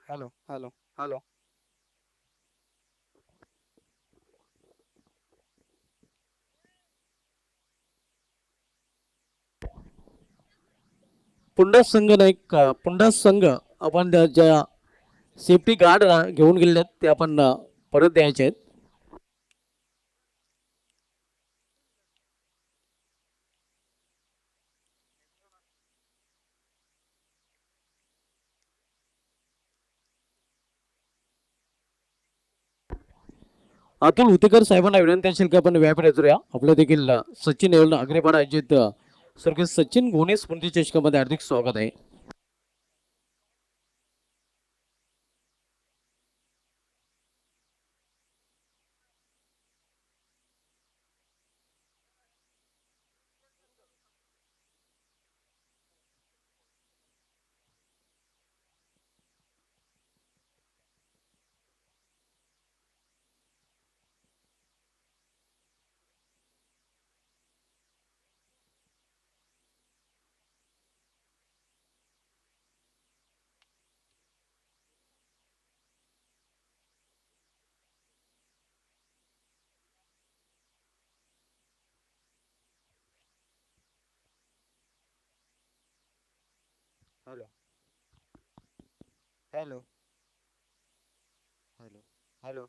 Hello hello hello. पुंडा संघ नाही का पुंडा संघ आपण ज्या सेफ्टी गार्ड घेऊन गेले आहेत ते आपण परत द्यायचे आहेत. अतुल हुतेकर साहेबांना विनंती असेल की आपण व्यापार येतोया आपलं देखील सचिन येवला अग्निबाण आयोजित स्वर्गीय सचिन गोणे स्मृती चषकामध्ये हार्दिक स्वागत आहे. Hello hello hello hello.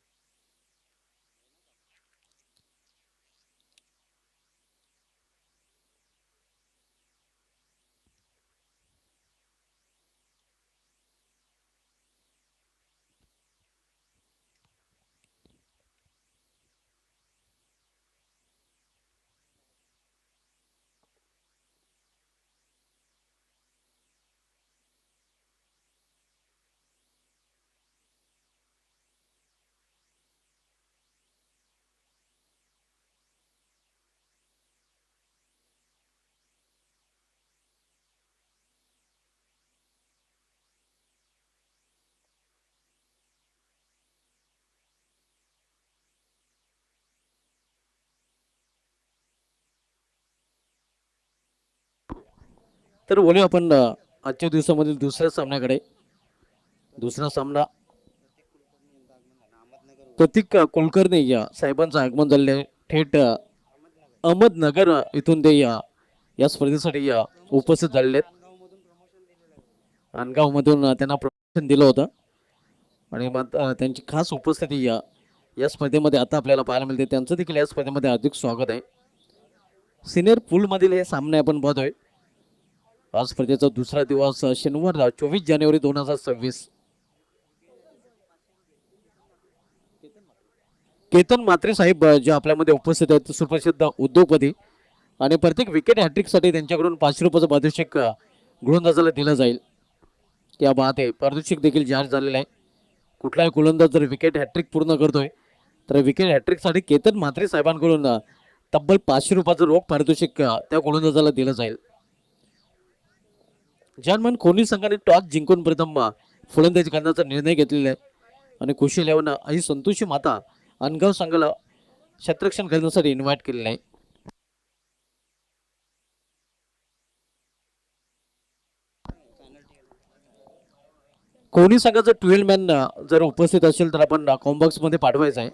तर बोलूया आपण आजच्या दिवसामधील दुसऱ्या सामन्याकडे. दुसरा सामना प्रतीक कुलकर्णी या साहेबांचं आगमन झालेलं आहे थेट अहमदनगर इथून ते या स्पर्धेसाठी उपस्थित झालेले आहेत. अनगावमधून त्यांना प्रमोशन दिलं होतं आणि मग त्यांची खास उपस्थिती या स्पर्धेमध्ये आता आपल्याला पाहायला मिळते. त्यांचं देखील या स्पर्धेमध्ये अधिक स्वागत आहे. सिनियर पूलमधील हे सामने आपण पाहतोय. आज स्पर्धेचा दुसरा दिवस शनिवार 24 जानेवारी 2026. केतन म्हात्रे साहेब जे आपल्यामध्ये उपस्थित आहेत सुप्रसिद्ध उद्योगपती आणि प्रत्येक विकेट हॅट्रिकसाठी त्यांच्याकडून ₹500 पारितोषिक गोलंदाजाला दिलं जाईल. त्या बाद आहे पारितोषिक देखील जाहीर झालेलं आहे. कुठलाही गोलंदाज जर विकेट हॅट्रिक पूर्ण करतोय तर विकेट हॅट्रिकसाठी केतन म्हात्रे साहेबांकडून तब्बल ₹500 रोख पारितोषिक त्या गोलंदाजाला दिलं जाईल. ज्यानमन कोहली संघाने टॉस जिंकून प्रथम फलंदाजी करण्याचा निर्णय घेतलेला आहे आणि खुशी इलेव्हन आई संतोषी माता अनगाव संघाला क्षेत्ररक्षण करण्यासाठी इन्व्हाइट केलेलं आहे. कोहली संघाचं 12 मॅन जर उपस्थित असेल तर आपण कॉम्बॉक्स मध्ये पाठवायचं आहे.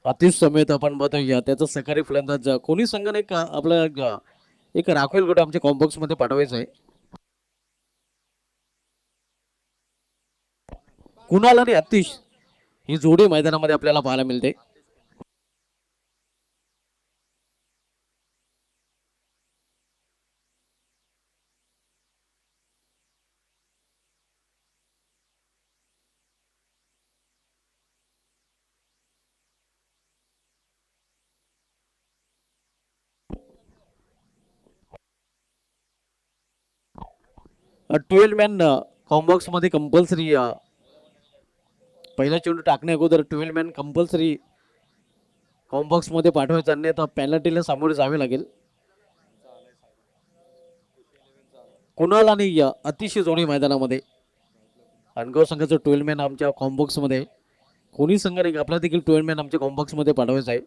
अतिश समेत आपण बघूया त्याचा सकाळी फलंदाज कोणी संघाने एक आपला एक राखोल गट आमच्या कॉम्बॉक्स मध्ये पाठवायचं आहे. कुणाल आणि अतिश ही जोडी मैदानामध्ये आपल्याला पाहायला मिळते. ट्वेल्व मॅन कॉम्बॉक्स मध्ये कंपल्सरी पहिला चेंडू टाकण्या अगोदर 12 मॅन कंपल्सरी कॉम्बॉक्स मध्ये पाठवायचं, अन्यथा पेनल्टीला सामोरे जावे लागेल. कुणाल आणि अतिशय जोडी मैदानामध्ये. अनगाव संघाचं 12 मॅन आमच्या कॉम्बॉक्स मध्ये. कोणी संघ नाही, आपला देखील 12 मॅन आमच्या कॉम्बॉक्स मध्ये पाठवायचं आहे.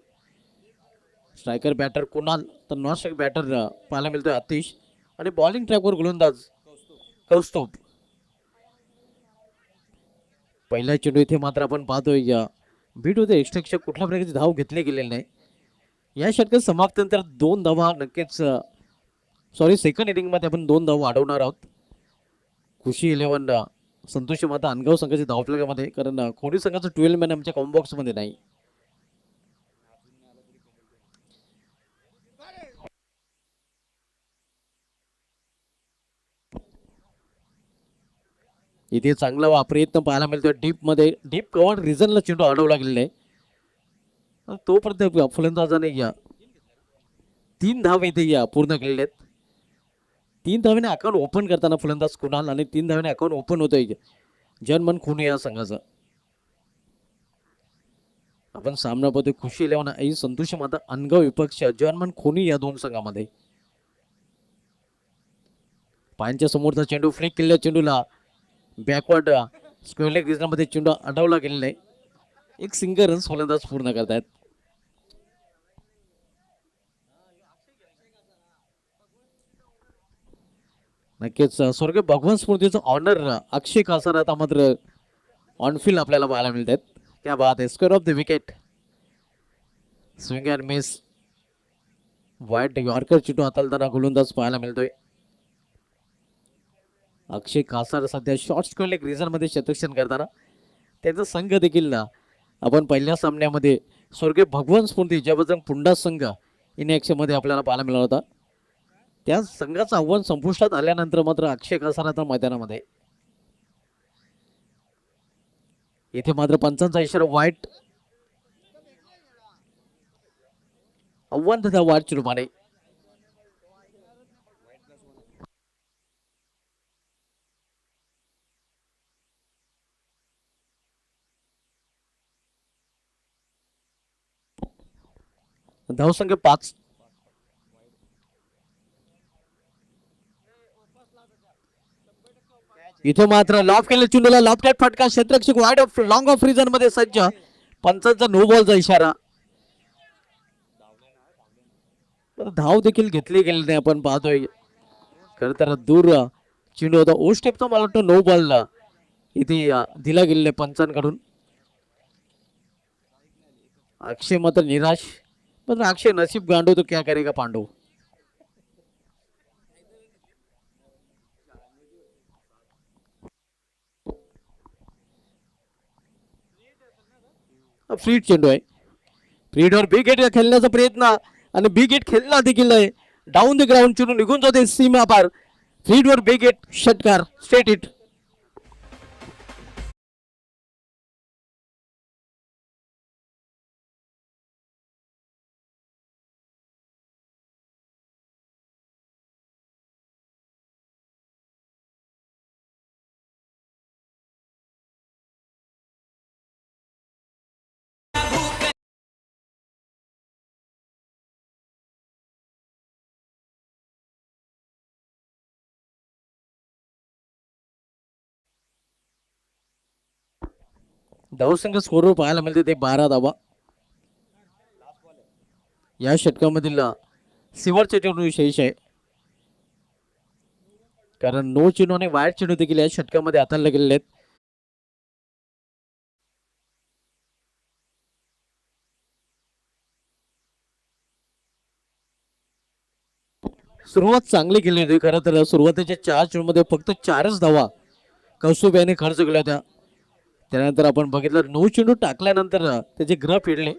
स्ट्रायकर बॅटर कुणाल, तर नॉन स्ट्राईक बॅटर पाहायला मिळतोय आतिश, आणि बॉलिंग ट्रॅकवर गोलंदाज कौस्तुभ. पहिला चेंडू इथे मात्र आपण पाहतोय बीट होते एक्स्ट्रा कुठल्या प्रकारची धाव घेतली गेलेली नाही. या षटकात समाप्तीनंतर 2 धावा नक्कीच, सेकंड इनिंग मध्ये आपण 2 धावा वाढवणार आहोत. खुशी 11 संतोषी माता अनगाव संघाची धावफलकामध्ये, कारण कोणी संघाचं 12 मॅन आमच्या कॉम्बॉक्स मध्ये नाही. इथे चांगला प्रयत्न पाहायला मिळतोय डीप कव्हर रिझनला चेंडू अडवला गेलेला आहे. तोपर्यंत फलंदाजाने 3 धाव इथे पूर्ण केलेले आहेत. 3 धावेने अकाउंट ओपन करताना फलंदाज कुणाल, आणि 3 धावेने अकाउंट ओपन होतोय जनमन खुने या संघाचं. आपण सामना पाहतोय खुशी 11 आई संतोषी माता अनगाव विपक्ष जनमन खुनी या 2 संघामध्ये. पायांच्या समोरचा चेंडू फ्लिक केलेल्या चेंडूला बॅकवर्ड स्क्वेअर लेग रिजनमध्ये चेंडू अडवला गेलेला आहे. एक सिंगल रन्स फलंदाज पूर्ण करतायत. नक्कीच स्वर्गीय भगवान स्मृतीचं ऑनर अक्षय कासार आता मात्र ऑनफिल्ड आपल्याला पाहायला मिळत आहेत. क्या बात आहे, square of the wicket, swing and miss, वाईट यॉर्कर चेंडू हाताळताना गोलंदाज पाहायला मिळतोय. अक्षय कासार सध्या शॉर्ट स्क्वेअर लेग रिझन मध्ये शतरक्षण करताना त्यांचा संघ देखील आपण पहिल्या सामन्यामध्ये स्वर्गीय भगवान स्मृती ज्याबद्दल पुंडा संघ इन मध्ये आपल्याला पाहायला मिळाला होता, त्या संघाचं आव्हान संपुष्टात आल्यानंतर मात्र अक्षय कासार आता मैदानामध्ये. इथे मात्र पंचांचा इशारा वाईट, आव्हान तथा वाईट रूपाने. धावसंख्या 5. इथे मात्र लॉफ केले चेंडूला लॉफ्टेड फटका, क्षेत्ररक्षक wide of long off region मध्ये सज्ज. पंचांचा नो बॉलचा इशारा. धाव देखील घेतली गेली नाही आपण पाहतोय. खर तर दूर चेंडू होता, ओ स्टेपचा मला वाटतं नो बॉल इथे दिला गेलेला पंचांकडून. अक्षय मात्र निराश, पण अक्षय नसीब गांडो तो क्या करेगा पांडव. फ्रीड चेंडू आहे, फ्रीडवर बिग हिट खेळण्याचा प्रयत्न, आणि बिग हिट खेळला देखील आहे. डाऊन द ग्राउंड चेंडू निघून जाते सीमा पार. फ्रीडवर बिग हिट, षटकार, स्ट्रेट हिट. धावसंख्या स्कोरवर पाहायला मिळते ते 12 धावा. या षटकामधील सिवरचे चेंडू विशेष आहे, कारण नो चेंडू आणि वाईट चेंडू देखील या षटकामध्ये हाताळले गेलेले आहेत. सुरुवात चांगली केली होती. खरं तर सुरुवातीच्या 4 चेंडूमध्ये फक्त 4च धावा कौस्तुभ याने खर्च केल्या होत्या. त्यानंतर आपण बघितलं 9 चेंडू टाकल्यानंतर त्याचे ग्रह फिरले,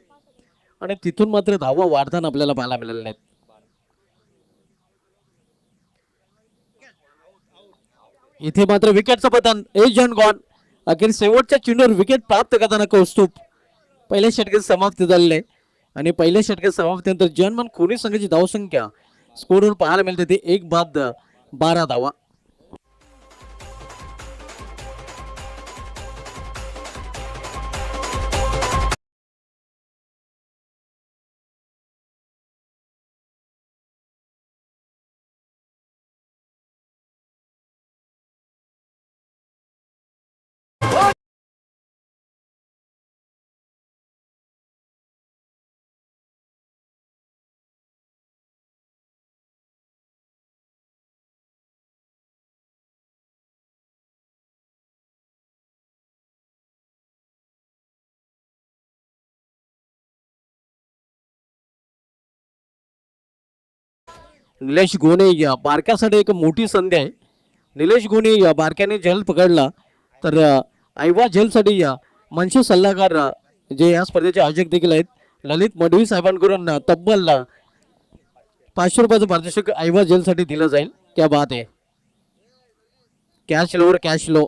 आणि तिथून मात्र धावा वाढताना आपल्याला पाहायला मिळाले नाहीत. इथे मात्र विकेटचं पतन, एज ऑन गॉन. अखेर शेवटच्या चेंडूवर विकेट प्राप्त करताना कौस्तुभ. पहिल्या षटकात समाप्ती झालेली आहे, आणि पहिल्या षटकात समाप्तीनंतर जनमन खुनी संघाची धावसंख्या स्कोरवर पाहायला मिळते ते 1 बाद 12 धावा. निलेश गोणे या बारक्यासाठी एक मोठी संधी आहे. निलेश गोणे या बारक्याने झेल पकडला तर ऐवा झेलसाठी या मनसे सल्लागार जे या स्पर्धेचे आयोजक देखील आहेत ललित मडवी साहेबांकडून तब्बल 500 रुपयाचं पारितोषिक ऐवा झेलसाठी दिलं जाईल. क्या बात आहे. कॅश लोवर कॅश लो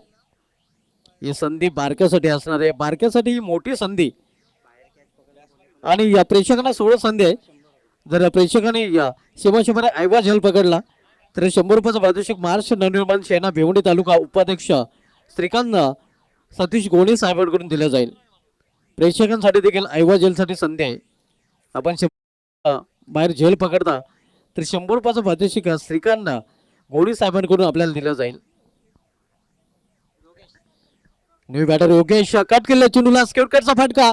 ही संधी बारक्यासाठी असणार आहे. बारक्यासाठी ही मोठी संधी आणि या प्रेक्षकांना 16 संधी आहे. जर प्रेक्षकांनी या सीमाशेपारी ऐवा झेल पकडला तर 100 रुपयाचं पारितोषिक महाराष्ट्र नवनिर्माण सेना भिवंडी तालुका उपाध्यक्ष श्रीकांत सतीश गोणे साहेबांकडून दिलं जाईल. प्रेक्षकांसाठी देखील ऐवा झेलसाठी संधी आहे. आपण बाहेर झेल पकडता तर 100 रुपयाचं पारितोषिक श्रीकांत गोणे साहेबांकडून आपल्याला दिलं जाईल. न्यू बॅटर योगेश कट केलेला चेंडूला स्केटचा फटका.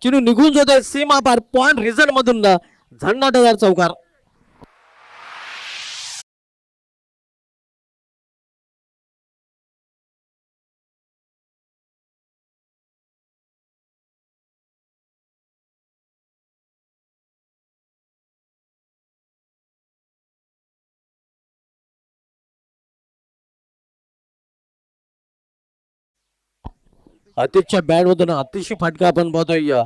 चेंडू निघून जातोय सीमा पार पॉइंट रिझल्ट मधून झंडाटदार चौकार. अतिशय बॅट मधून अतिशय फटका आपण पाहतोय या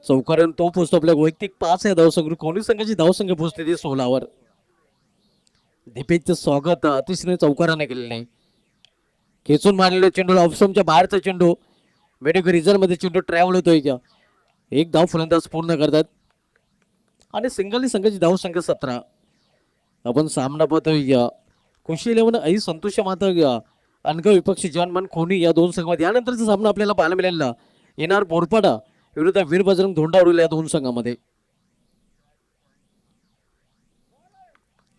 चौकारान तो पोहोचतो आपल्या वैयक्तिक 5 या धावसंख्या कोणी संघाची धावसंख्या पोहोचते ती 16 दीपेशचं स्वागत अतिशय चौकाराने केलेलं नाही. खेचून मारलेला चेंडू ऑफस्टंपच्या बाहेरचा चेंडू मेडिकल रिझल्ट मध्ये चेंडू ट्रॅव्हल होतोय का एक धाव फलंदाज पूर्ण करतात आणि सिंगल संघाची धावसंख्या 17. आपण सामना पाहतोय खुशी 11 आई संतोष माता अनगा विपक्षी जनमन खोनी या दोन संघामध्ये. यानंतरचा सामना आपल्याला पाहायला मिळाला येणार बोरपाडा विरुद्ध वीर बजरंग धोंडावरील या दोन संघामध्ये.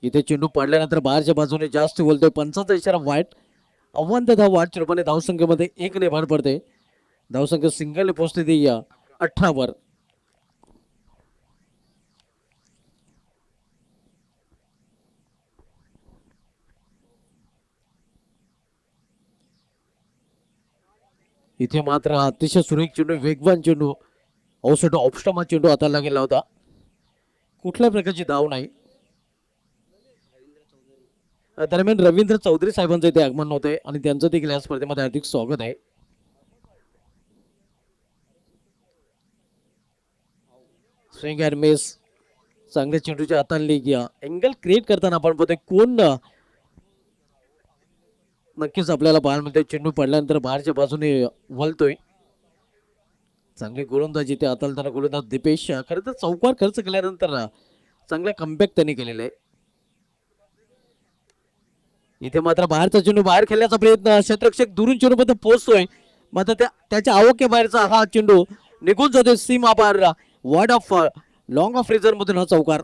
इथे चेंडू पडल्यानंतर बाहेरच्या बाजूने जास्त बोलतोय. पंचाचा इशारा वाईट आव्हान त्या वाईट रूपाने धावसंख्येमध्ये 1 ने भर पडते. धावसंख्या सिंगल पोहोचते ती 18 वर. इथे मात्र अतिशय सुरेख चेंडू वेगवान चेंडू औषध ऑप्स्टमा चेंडू हाताला गेला होता. कुठल्या प्रकारची धाव नाही. दरम्यान रवींद्र चौधरी साहेबांचे इथे आगमन होते आणि त्यांचं देखील या स्पर्धेमध्ये हार्दिक स्वागत आहे. स्विंग अँड मिस चांगल्या चेंडूच्या हाताने घ्या अँगल क्रिएट करताना आपण बघतोय कोण नक्कीच आपल्याला पाहायला मिळते. चेंडू पडल्यानंतर बाहेरच्या बाजूने वळतोय. चांगली गोलंदाजी ते हाताळताना गोलंदाज दीपेश खरं तर चौकार खर्च केल्यानंतर चांगला कमबॅक त्यांनी केलेला आहे. इथे मात्र बाहेरचा चेंडू बाहेर खेळण्याचा प्रयत्न क्षेत्ररक्षक दुरून चेंडूमध्ये पोहोचतोय मात्र त्याच्या आवाक्या बाहेरचा हा चेंडू निघून जातोय सीमा पार ward of long of reserve मधून हा चौकार.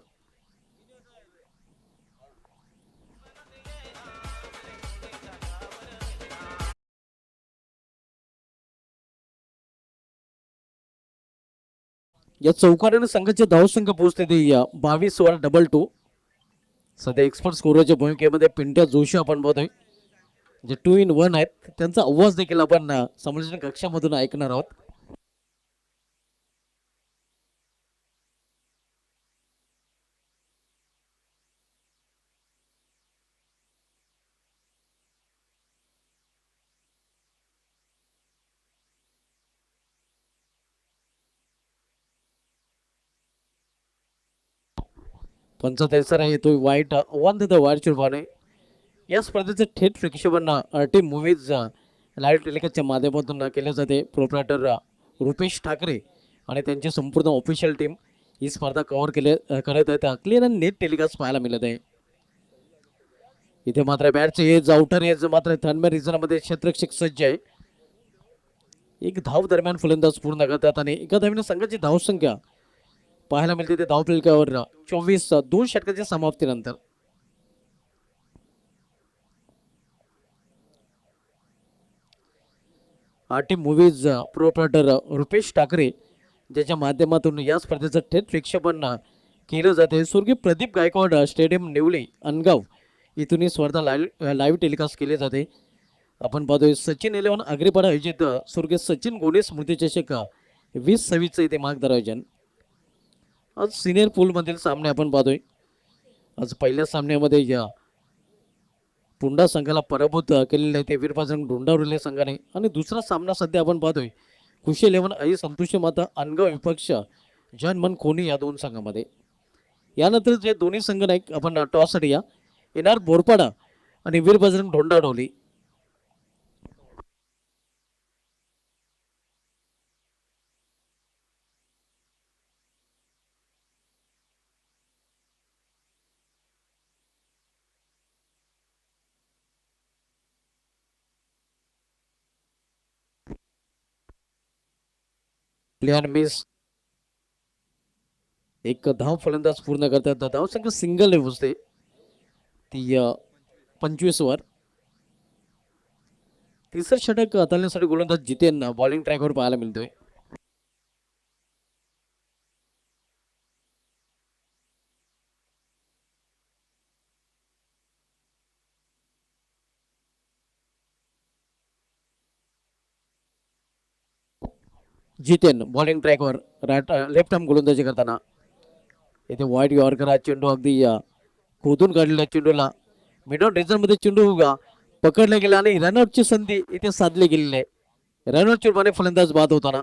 या चौकाराने संघाचे धावसंख्या पोहोचते ते 22 वर 22. सध्या एक्सपर्ट स्कोरच्या भूमिकेमध्ये पिंट्या जोशी आपण बघतोय जे 2 in 1 आहेत. त्यांचा आवाज देखील आपण समालोचन कक्षामधून ऐकणार आहोत. पंचतेसर येतोय वाईट आव्हान देतं वाईट रूपाने. या स्पर्धेचे थेट प्रक्षेपण आरटी मूव्हीज लाईव्ह टेलिकास्टच्या माध्यमातून केले जाते. प्रोप्रायटर रुपेश ठाकरे आणि त्यांची संपूर्ण ऑफिशियल टीम ही स्पर्धा कव्हर करत आहे. क्लिअर आणि नेट टेलिकास्ट पाहायला मिळत आहे. इथे मात्र बॅटचे एज आउटर एज मात्र थर्डमॅन रिझनमध्ये क्षेत्ररक्षक सज्ज आहे. एक धाव दरम्यान फलंदाज पूर्ण करतात आणि एका धावीने संघाची धावसंख्या पाहायला मिळते ते धावफलकावर 24 2 षटकाच्या समाप्तीनंतर. RT movies proprietor Rupesh Thackeray ज्याच्या माध्यमातून या स्पर्धेचं थेट प्रक्षेपण केलं जाते. स्वर्गीय प्रदीप गायकवाड स्टेडियम निवली अनगाव इथून ही स्पर्धा लाईव्ह टेलिकास्ट केली जाते. आपण पाहतोय सचिन 11 आग्रेपाडा आयोजित स्वर्गीय सचिन गोडे स्मृती चषक 2026 इथे मार्गदर्शन आयोजन. आज सिनियर पूल मधील सामने आपण पाहतोय. आज पहिल्या सामन्यामध्ये या पुंडा संघाला पराभूत केलेले आहे ते वीरबजरंग डोंडावले संघाने. आणि दुसरा सामना सध्या आपण पाहतोय खुशी 11 आई संतोषी माता अनगाव विपक्ष जनमन कोणी या दोन संघामध्ये. यानंतर जे दोन्ही संघ नाही आपण टॉससाठी या येणार बोरपाडा आणि वीरबजरंग डोंडाडोली. प्लेयर मिस एक धाव फलंदाज पूर्ण करतात. धाव संख्या सिंगल पोचते ती 25 वर. तिसरं षटक हाताळण्यासाठी गोलंदाज जितेन बॉलिंग ट्रॅकवर पाहायला मिळतोय. जितेन बॉलिंग ट्रॅकवर लेफ्ट आर्म गोलंदाजी करताना इथे वाईट यॉर्कर हा चेंडू अगदी खोदून काढलेला चेंडूला मिड ऑन मध्ये चेंडू पकडला गेला आणि रनआउटची संधी इथे साधली गेलेली आहे. रनआउटच्या रूपाने फलंदाज बाद होताना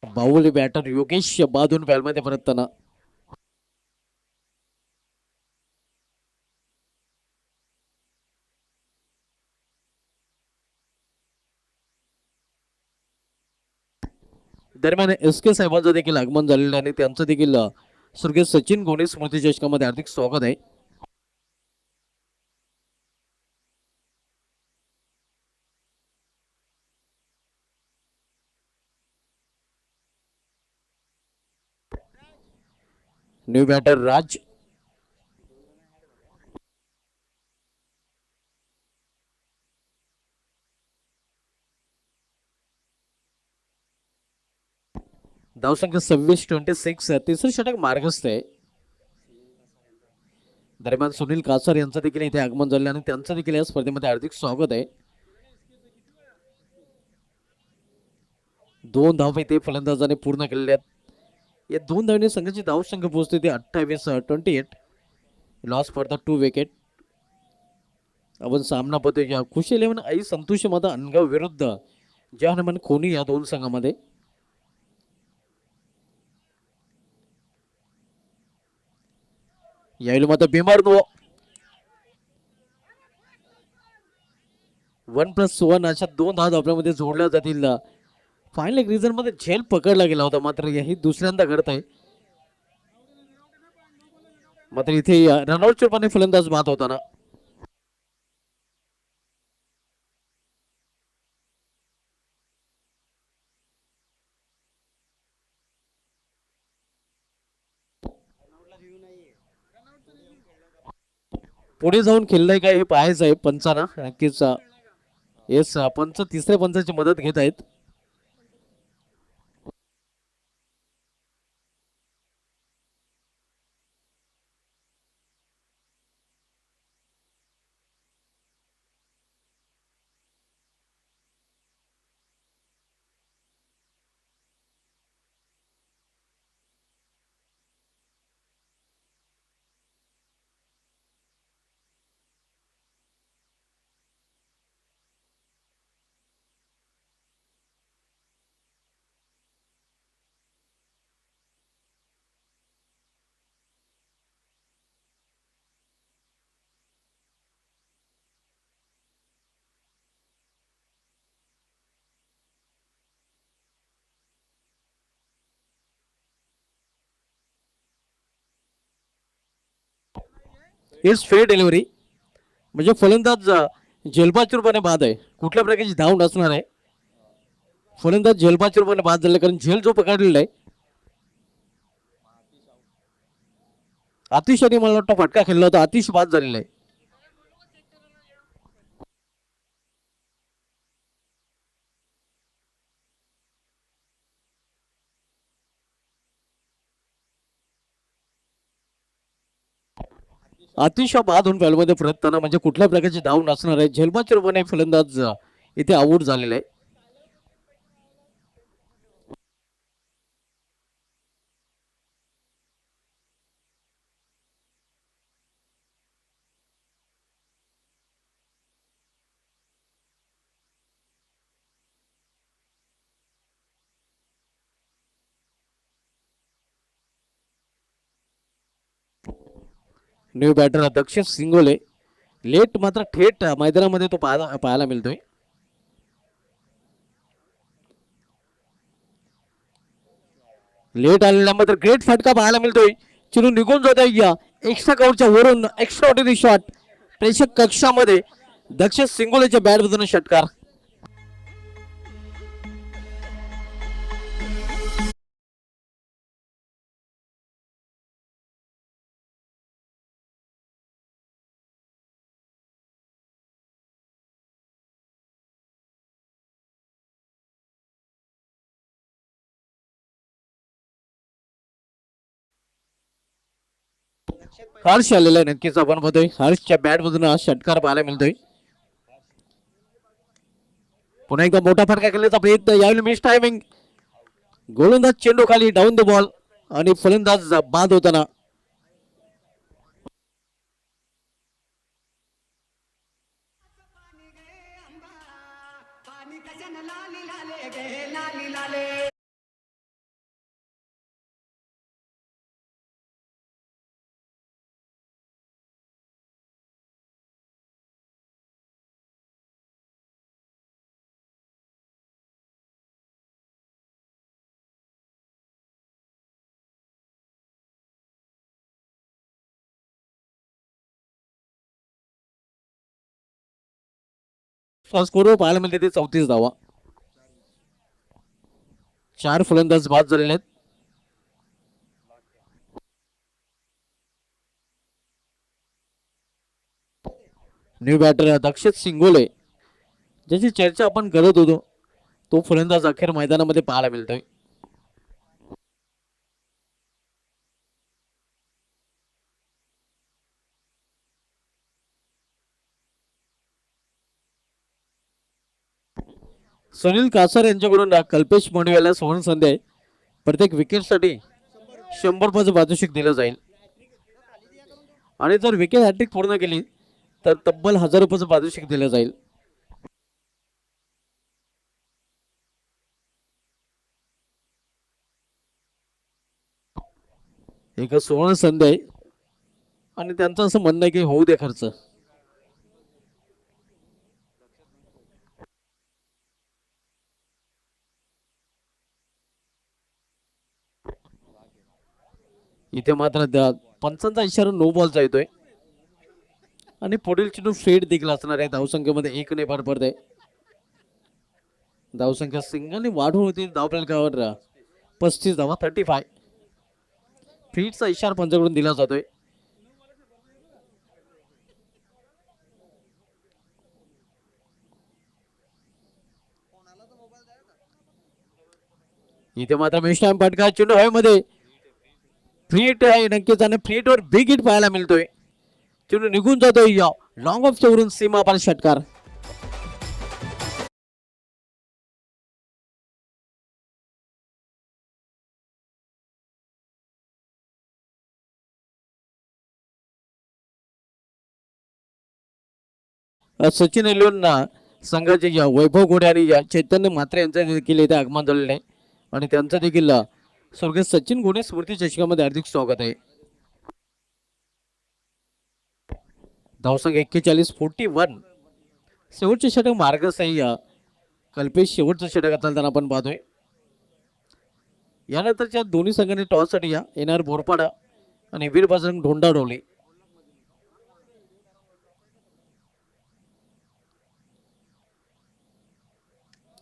बाहुली बॅटर योगेश बादून बॅलमध्ये परतताना दरम्यान एस के साहेबांचं देखील आगमन झालेलं आहे आणि त्यांचं देखील स्वर्गीय सचिन गोणे स्मृती चषकामध्ये हार्दिक स्वागत आहे. न्यू बॅटर राज धावसंख्या 26-26. तिसरं षटक मार्गस्थ आहे. दरम्यान सुनील कासार यांचं देखील इथे आगमन झाले आणि त्यांचं देखील या स्पर्धेमध्ये हार्दिक स्वागत आहे. 2 धावा इथे फलंदाजाने पूर्ण केलेल्या आहेत. या 2 धावांनी संघाची धावसंख्या पोहोचते ते 28-28. Loss for the 2 wicket. आपण सामना पाहतोय खुशी 11 आई संतोषी माता अनगाव विरुद्ध जहानमन खोनी या दोन संघामध्ये. यावेळी मात्र बिमार नो 1+1 अशा 2 धावा आपल्यामध्ये जोडल्या जातील. फायनल एक रिझन मध्ये झेल पकडला गेला होता मात्र हे दुसऱ्यांदा घडत आहे. मात्र इथे रनआउटच्या रूपाने फलंदाज बाद होताना पुढे जाऊन खेळलाय काय हे पाहायचं आहे पंचाना. नक्कीच येस पंच तिसऱ्या पंचाची मदत घेत आहेत. इट्स फेअर डिलिव्हरी म्हणजे फलंदाज झेलबाच्या रूपाने बाद आहे. कुठल्या प्रकारची धाव नसणार आहे. फलंदाज झेलबाच्या रूपाने बाद झाला कारण झेल जो पकडलेला आहे आतिश आणि मला वाटतं फटका खेळला होता. आतिश बाद झालेला आहे. अतिशय बाद होऊन बॅलमध्ये परतताना म्हणजे कुठल्या प्रकारची धाव नसणार आहे. झेलबाच्या रूपाने फलंदाज इथे आऊट झालेला आहे. न्यू बॅटर दक्षिण सिंगोले. लेट मात्र थेट मैदानामध्ये तो पाहायला मिळतोय. लेट आलेला मात्र ग्रेट फटका पाहायला मिळतोय. चिरू निघून जात या एक्स्ट्रा कव्हरच्या वरून एक्स्ट्रा ऑर्डिनरी शॉट प्रेक्षक कक्षामध्ये दक्षिण सिंगोलेच्या बॅट मधून षटकार. हर्ष आलेला आहे नक्कीच आपण बघतोय. हर्षच्या बॅट मधून हा षटकार पाहायला मिळतोय. पुन्हा एकदा मोठा फटका केल्याचा प्रयत्न यावेळी मिस टायमिंग. गोलंदाज चेंडू खाली डाऊन द बॉल आणि फलंदाज बाद होताना. स्कोर पाहायला मिळते ते 34 धावा. 4 फलंदाज बाद झालेले आहेत. न्यू बॅटर दक्षिण सिंगोले ज्याची चर्चा आपण करत होतो तो फलंदाज अखेर मैदानामध्ये पाहायला मिळतोय. सुनील कासार यांच्याकडून कल्पेश मोंडवेला सुवर्ण संधी आहे. प्रत्येक विकेटसाठी 100 रुपयाचं पारितोषिक दिलं जाईल आणि जर विकेट हॅट्रिक पूर्ण केली तर तब्बल 1000 रुपयाचं पारितोषिक दिलं जाईल. एक सुवर्ण संधी आहे आणि त्यांचं असं म्हणणं आहे की होऊ दे खर्च. इथे मात्र पंचांचा इशारा नो बॉलचा येतोय आणि पुढील चेंडू फेड देखील असणार आहे. धावसंख्येमध्ये 1 ने भर पडते. धावसंख्या सिंगाने वाढून होती धावफलकावर 35 धावा 35. फीडचा इशारा पंचाकडून दिला जातोय. इथे मात्र मिस टाइम फटका. चेंडू हवेमध्ये फ्रीट आहे नक्कीच आणि फ्रीटवर बिग हिट पाहायला मिळतोय. चेंडू निघून जातोय या लॉंग ऑफच्या वरून सीमा पार षटकार. सचिन एलवन संघाचे वैभव घोडे आणि चैतन्य म्हात्रे यांचं देखील इथे आगमन झालेलं आहे आणि त्यांचं देखील स्वर्गीय सचिन घोडे स्मृती चषकामध्ये हार्दिक स्वागत आहे. धावसंख्या 41-41. शेवटचे षटक मार्गसही कल्पेश शेवटचं षटक आता आपण पाहतोय. यानंतरच्या दोन्ही संघांनी टॉससाठी येणार बोरपाडा आणि वीर बजरंग ढोंडाडोली.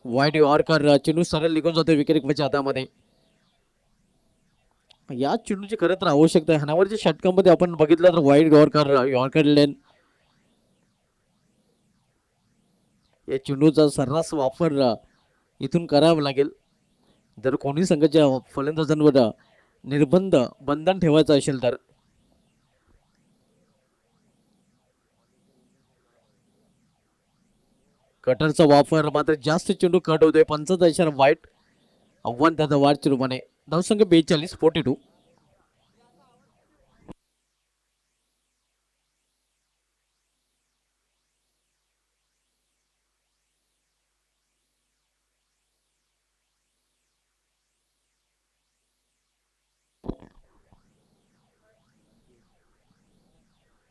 वाईट यॉर्कर चेंडू सरळ निघून जातो विकेटकीपरच्या हातामध्ये. या चेंडूची खरं तर आवश्यकता आहे. हानावरच्या षटकामध्ये आपण बघितलं तर वाईट यॉर्कर लेन या चेंडूचा सर्रास वापर इथून करावा लागेल जर कोणी संघाच्या फलंदाजांवर बंधन ठेवायचं असेल तर. कटरचा वापर मात्र जास्त चेंडू कट होतोय. पंचाचा इशारा वाईट. आव्हान त्याचा वाढच्या रूपाने. धावसंख्या 42-42.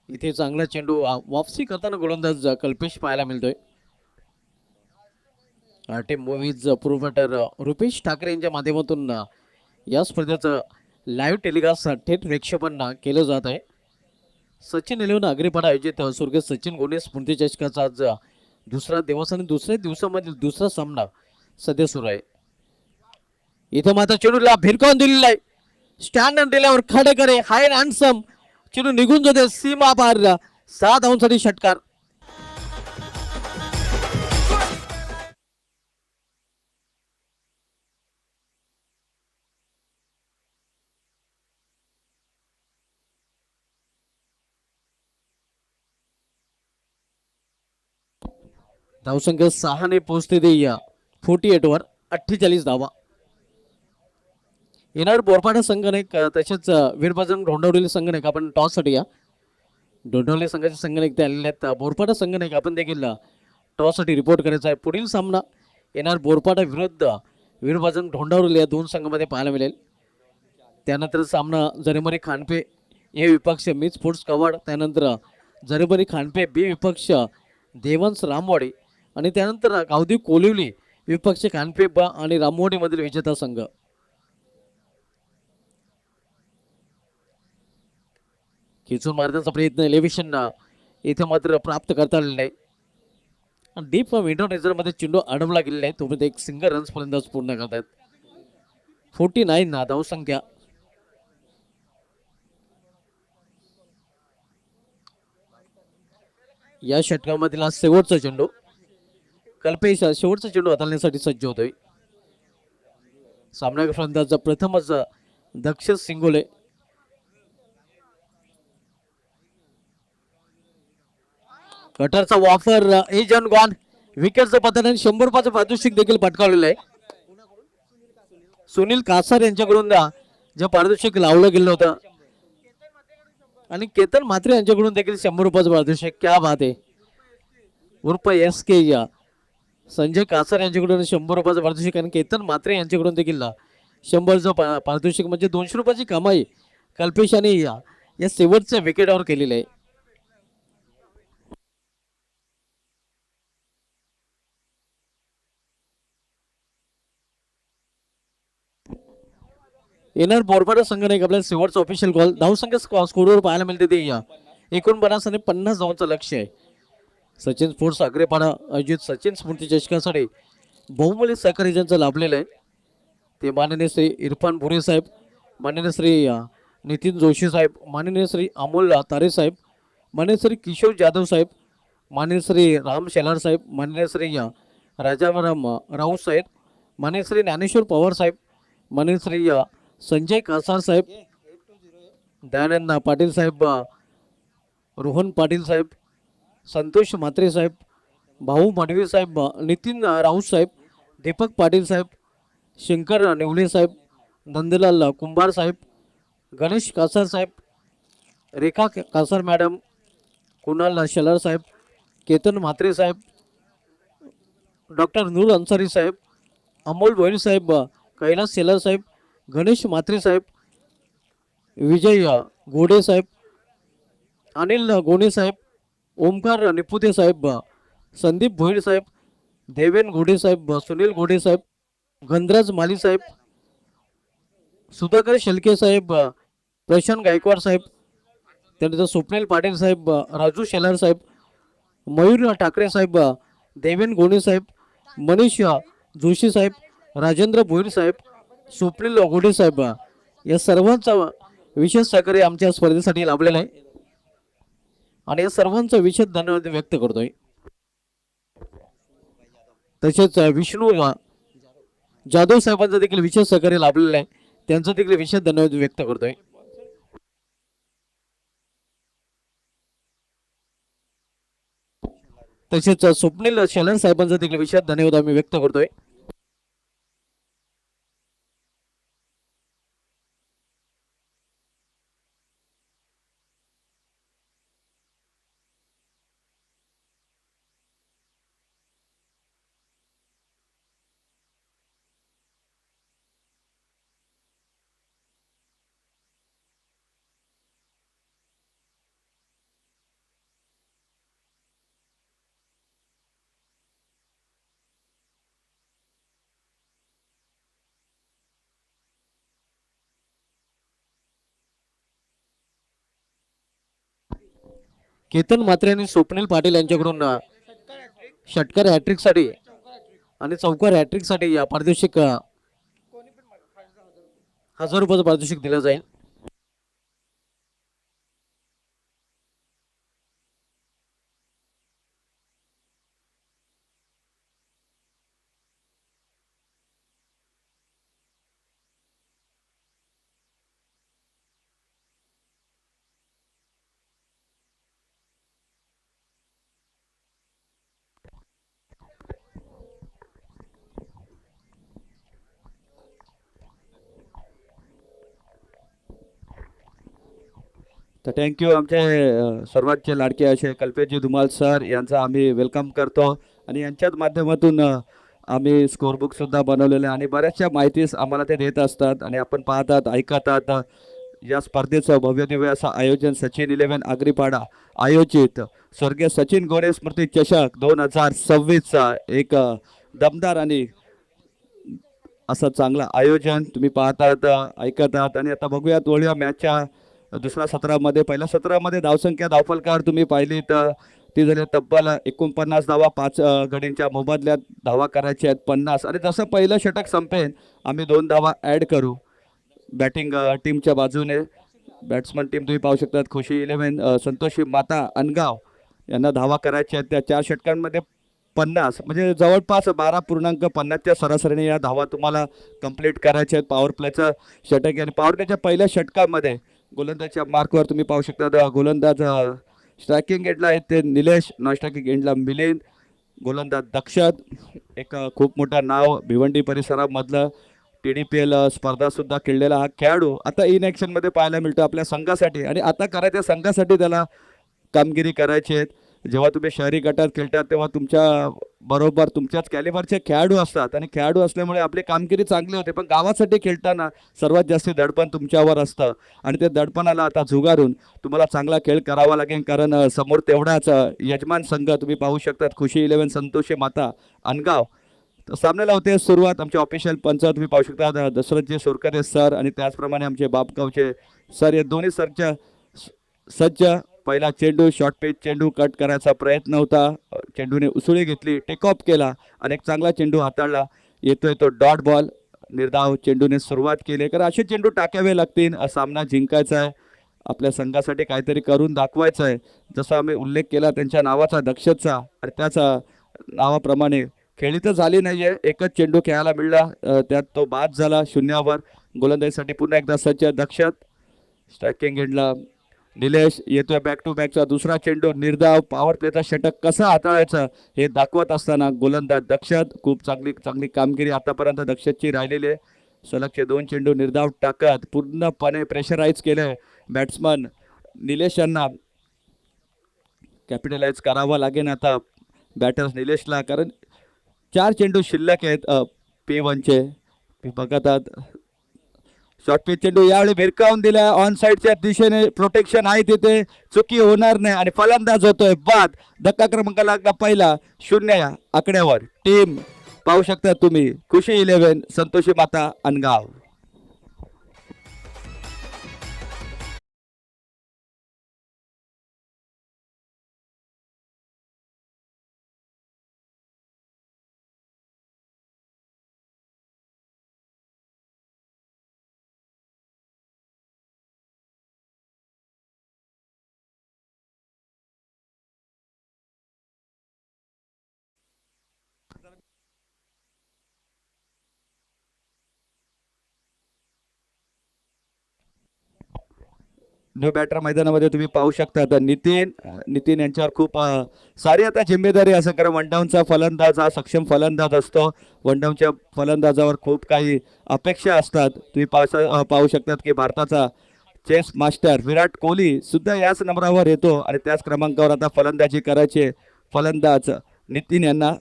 इथे चांगला चेंडू वापसी करताना गोलंदाज कल्पेश पाहायला मिळतोय. Team movies provider Rupesh Thackeray यांच्या माध्यमातून या स्पर्धेचं लाईव्ह टेलिकास्ट थेट प्रेक्षेपण केलं जात आहे. सचिन इलेव्हन अग्रेपाडा आयोजित स्वर्गीय सचिन गोणे स्मृती चषकाचा आज दुसरा दिवस आणि दुसऱ्या दिवसामधील दुसरा सामना सध्या सुरू आहे. इथं मात्र चेंडूला भिरकावून दिलेला आहे. स्टँड दिल्यावर खडेकरे हाय अँड हँडसम चेंडू निघून जाते सीमा पार 6 धावांसाठी षटकार. धावसंख्या 6 ने पोहोचते ते 48 वर 48 धावा. येणार बोरपाडा संघानेक तसेच वीरबजरंग ढोंडवली संघानेक आपण टॉस साठी या. ढोंडवली संघाचे संघानेक ते आलेले आहेत. बोरपाडा संघानेक आपण देखील टॉस साठी रिपोर्ट करायचा आहे. पुढील सामना येणार बोरपाडा विरुद्ध वीरबजरंग ढोंडवली या दोन संघामध्ये पाहायला मिळेल. त्यानंतर सामना जरेमरी खानपे ए विपक्ष मीच स्पोर्ट्स कवाड, त्यानंतर जरेमरी खानपे बी विपक्ष देवांश रामवाडी आणि त्यानंतर गावदी कोलिवली विपक्ष खानपे ब आणि रामवाडी मधील विजेता संघ. खेचून मारण्याचा प्रयत्न एलिव्हेशन इथे मात्र प्राप्त करता आलेला नाही. डीप विंडो मध्ये चेंडू अडवला गेलेला आहे. तोपर्यंत एक सिंगल रन्स पर्यंत पूर्ण करतात. 49 धावसंख्या. या षटकामधील हा शेवटचा चेंडू. कल्पेश शेवटचा चेंडू हाताळण्यासाठी सज्ज होतोय. सामना फलंदाज प्रथमच दक्ष सिंगोले. कटरचा वापर एज ऑन गॉन विकेटचं पतन आणि 100 रुपयाचं पारितोषिक देखील पटकावलेलं आहे. सुनील कासार यांच्याकडून जे पारितोषिक लावलं गेलं होतं आणि केतन म्हात्रे यांच्याकडून देखील 100 रुपयाचं पारितोषिक. क्या बात आहे. उर्फ एस के संजय कासार यांच्याकडून 100 रुपयाचं पारितोषिक आणि केतन म्हात्रे यांच्याकडून देखील 100चं पारितोषिक म्हणजे 200 रुपयाची कमाई कल्पेश यांनी या शेवटच्या विकेटवर केलेली आहे. येणार बोरपाडा संघाने आपल्याला शेवटचा ऑफिशियल कॉल. धावसंख्या स्कोरवर पाहायला मिळते ते 49 आणि 50 धावांचं लक्ष आहे. सचिन स्पोर्ट्स अग्रेपाडा आयोजित सचिन स्मृती चषकासाठी बहुमूल्य सहकारी ज्यांचं लाभलेलं आहे ते माननीय श्री इरफान भुरे साहेब, माननीय श्री नितीन जोशी साहेब, माननीय श्री अमोल तारे साहेब, माननीय श्री किशोर जाधव साहेब, माननीय श्री राम शेलार साहेब, माननीय श्री राजाराम राऊत साहेब, माननीय श्री ज्ञानेश्वर पवार साहेब, माननीय श्री संजय कासार साहेब, दयानंद पाटील साहेब, रोहन पाटील साहेब, संतोष म्हात्रे साहेब, भाऊ मांडवे साहेब, नितीन राऊत साहेब, दीपक पाटील साहेब, शंकर नेवले साहेब, नंदलाल कुंभार साहेब, गणेश कासार साहेब, रेखा कासार मॅडम, कुणाल शेलार साहेब, केतन म्हात्रे साहेब, डॉक्टर नूर अन्सारी साहेब, अमोल भोईर साहेब, कैलास शेलार साहेब, गणेश म्हात्रे साहेब, विजय गोडे साहेब, अनिल गोणे साहेब, ओमकार निपुते साहेब, संदीप भोईर साहेब, देवेन घोडे साहेब, सुनील घोडे साहेब, गंधराज माली साहेब, सुधाकर शेलके साहेब, प्रशांत गायकवाड साहेब, त्यानंतर स्वप्नील पाटील साहेब, राजू शेलार साहेब, मयूर ठाकरे साहेब, देवेन गोणे साहेब, मनीष जोशी साहेब, राजेंद्र भोईर साहेब, स्वप्नील घोडे साहेब या सर्वांचा विशेष सहकार्य आमच्या स्पर्धेसाठी लाभलेला आहे आणि या सर्वांचा विशेष धन्यवाद व्यक्त करतोय. तसेच विष्णू जाधव साहेबांचा देखील विशेष सहकार्य लाभलेलं आहे, त्यांचा देखील विशेष धन्यवाद व्यक्त करतोय. तसेच स्वप्नील शेलार साहेबांचा देखील विशेष धन्यवाद आम्ही व्यक्त करतोय. केतन म्हात्रे आणि स्वप्नील पाटील यांच्याकडून षटकार हॅट्रिक साठी आणि चौकार हॅट्रिक साठी या पारितोषिक 1000 रुपयाचं पारितोषिक दिलं जाईल. तर थँक्यू आमचे सर्वांचे लाडके असे कल्पेशजी धुमाल सर यांचा आम्ही वेलकम करतो आणि यांच्याच माध्यमातून आम्ही स्कोअरबुकसुद्धा बनवलेले आहे आणि बऱ्याचशा माहितीस आम्हाला ते देत असतात आणि आपण पाहतात ऐकतात. या स्पर्धेचं भव्यदिव्य असं आयोजन सचिन 11 आगरीपाडा आयोजित स्वर्गीय सचिन गोरे स्मृती चषक 2026चा एक दमदार आणि असं चांगलं आयोजन तुम्ही पाहतात ऐकतात. आणि आता बघूयात वळूया मॅचच्या दुसऱ्या सत्रामध्ये. पहिल्या सत्रामध्ये धावसंख्या धावफलकार तुम्ही पाहिली तर ती झाली तब्बल 49 धावा. 5 गडींच्या मोबदल्यात धावा करायच्या आहेत 50. आणि जसं पहिलं षटक संपेन आम्ही 2 धावा ॲड करू बॅटिंग टीमच्या बाजूने. बॅट्समन टीम तुम्ही पाहू शकतात खुशी 11 संतोषी माता अनगाव यांना धावा करायच्या आहेत. त्या 4 षटकांमध्ये 50 म्हणजे जवळपास 12.50च्या सरासरीने या धावा तुम्हाला कंप्लीट करायच्या आहेत. पॉवर प्लेचं षटक आहे आणि पॉवर प्लेच्या पहिल्या षटकामध्ये गोलंदाजच्या मार्कवर तुम्ही पाहू शकता गोलंदाज स्ट्रायकिंग एंडला आहेत ते निलेश, नॉन स्ट्रायकिंग एंडला मिलिंद, गोलंदाज दक्षत. एक खूप मोठं नाव भिवंडी परिसरामधलं TDPL स्पर्धासुद्धा खेळलेला हा खेळाडू आता इन ॲक्शनमध्ये पाहायला मिळतो आपल्या संघासाठी. आणि आता करायच्या संघासाठी त्याला कामगिरी करायची आहेत. जेव्हा तुम्ही शहरी गटात खेळतात तेव्हा तुमच्या बरोबर तुमच्याच कॅलिबरचे खेळाडू असतात आणि खेळाडू असल्यामुळे आपली कामगिरी चांगली होते. पण गावासाठी खेळताना सर्वात जास्त दडपण तुमच्यावर असतं आणि ते दडपणाला आता झुगारून तुम्हाला चांगला खेळ करावा लागेल. कारण समोर तेवढाच यजमान संघ तुम्ही पाहू शकतात खुशी 11 संतोषी माता अनगाव. तर सामन्याला होते सुरुवात. आमचे ऑफिशियल पंच तुम्ही पाहू शकता दशरथजी सोरकरे सर आणि त्याचप्रमाणे आमचे बापगावचे सर. या दोन्ही सरच्या सज्ज. पहिला चेंडू शॉर्ट पिच चेंडू कट करायचा प्रयत्न होता. चेंडूने उसळी घेतली, टेक ऑफ केला आणि एक चांगला चेंडू हाताळला. येतोय तो डॉट बॉल. निर्धाव चेंडूने सुरुवात केली. कारण असे चेंडू टाकावे लागतील. सामना जिंकायचा आहे. आपल्या संघासाठी काहीतरी करून दाखवायचं आहे. जसा आम्ही उल्लेख केला त्यांच्या नावाचा दक्षतचा आणि त्याचा नावाप्रमाणे खेळी तर झाली नाही आहे. एकच चेंडू खेळायला मिळला त्यात तो बाद झाला 0वर. गोलंदाजीसाठी पुन्हा एकदा सज्ज दक्षत. स्ट्रायकिंग एंडला निलेश. येतोय बॅक टू बॅकचा दुसरा चेंडू. निर्धाव पॉवर प्लेचा षटक कसं हाताळायचं हे दाखवत असताना गोलंदाज दक्षत. खूप चांगली कामगिरी आतापर्यंत दक्षतची राहिलेली आहे. सलगचे 2 चेंडू निर्धाव टाकत पूर्णपणे प्रेशराईज केले बॅट्समन निलेश यांना. कॅपिटलाइज करावं लागेल आता बॅटर्स निलेशला. कारण 4 चेंडू शिल्लक आहेत P1चे. बघतात शॉर्ट पिच चेंडू यावेळी भिरकावून दिला. ऑन साईडच्या दिशेने प्रोटेक्शन आहे तिथे चुकी होणार नाही आणि फलंदाज होतोय बाद. धक्का क्रमांक लागला पहिला 0 या आकड्यावर. टीम पाहू शकता तुम्ही खुशी 11 संतोषी माता अनगाव. न्यू बॅटर मैदानामध्ये तुम्ही पाहू शकता आता नितीन यांच्यावर खूप सारी आता जिम्मेदारी असं. कारण वनडाऊनचा फलंदाज हा सक्षम फलंदाज असतो. वनडाऊनच्या फलंदाजावर खूप काही अपेक्षा असतात. तुम्ही पाहू शकतात की भारताचा चेस मास्टर विराट कोहली सुद्धा याच नंबरावर येतो आणि त्याच क्रमांकावर आता फलंदाजी करायचे फलंदाज नितीन यांना.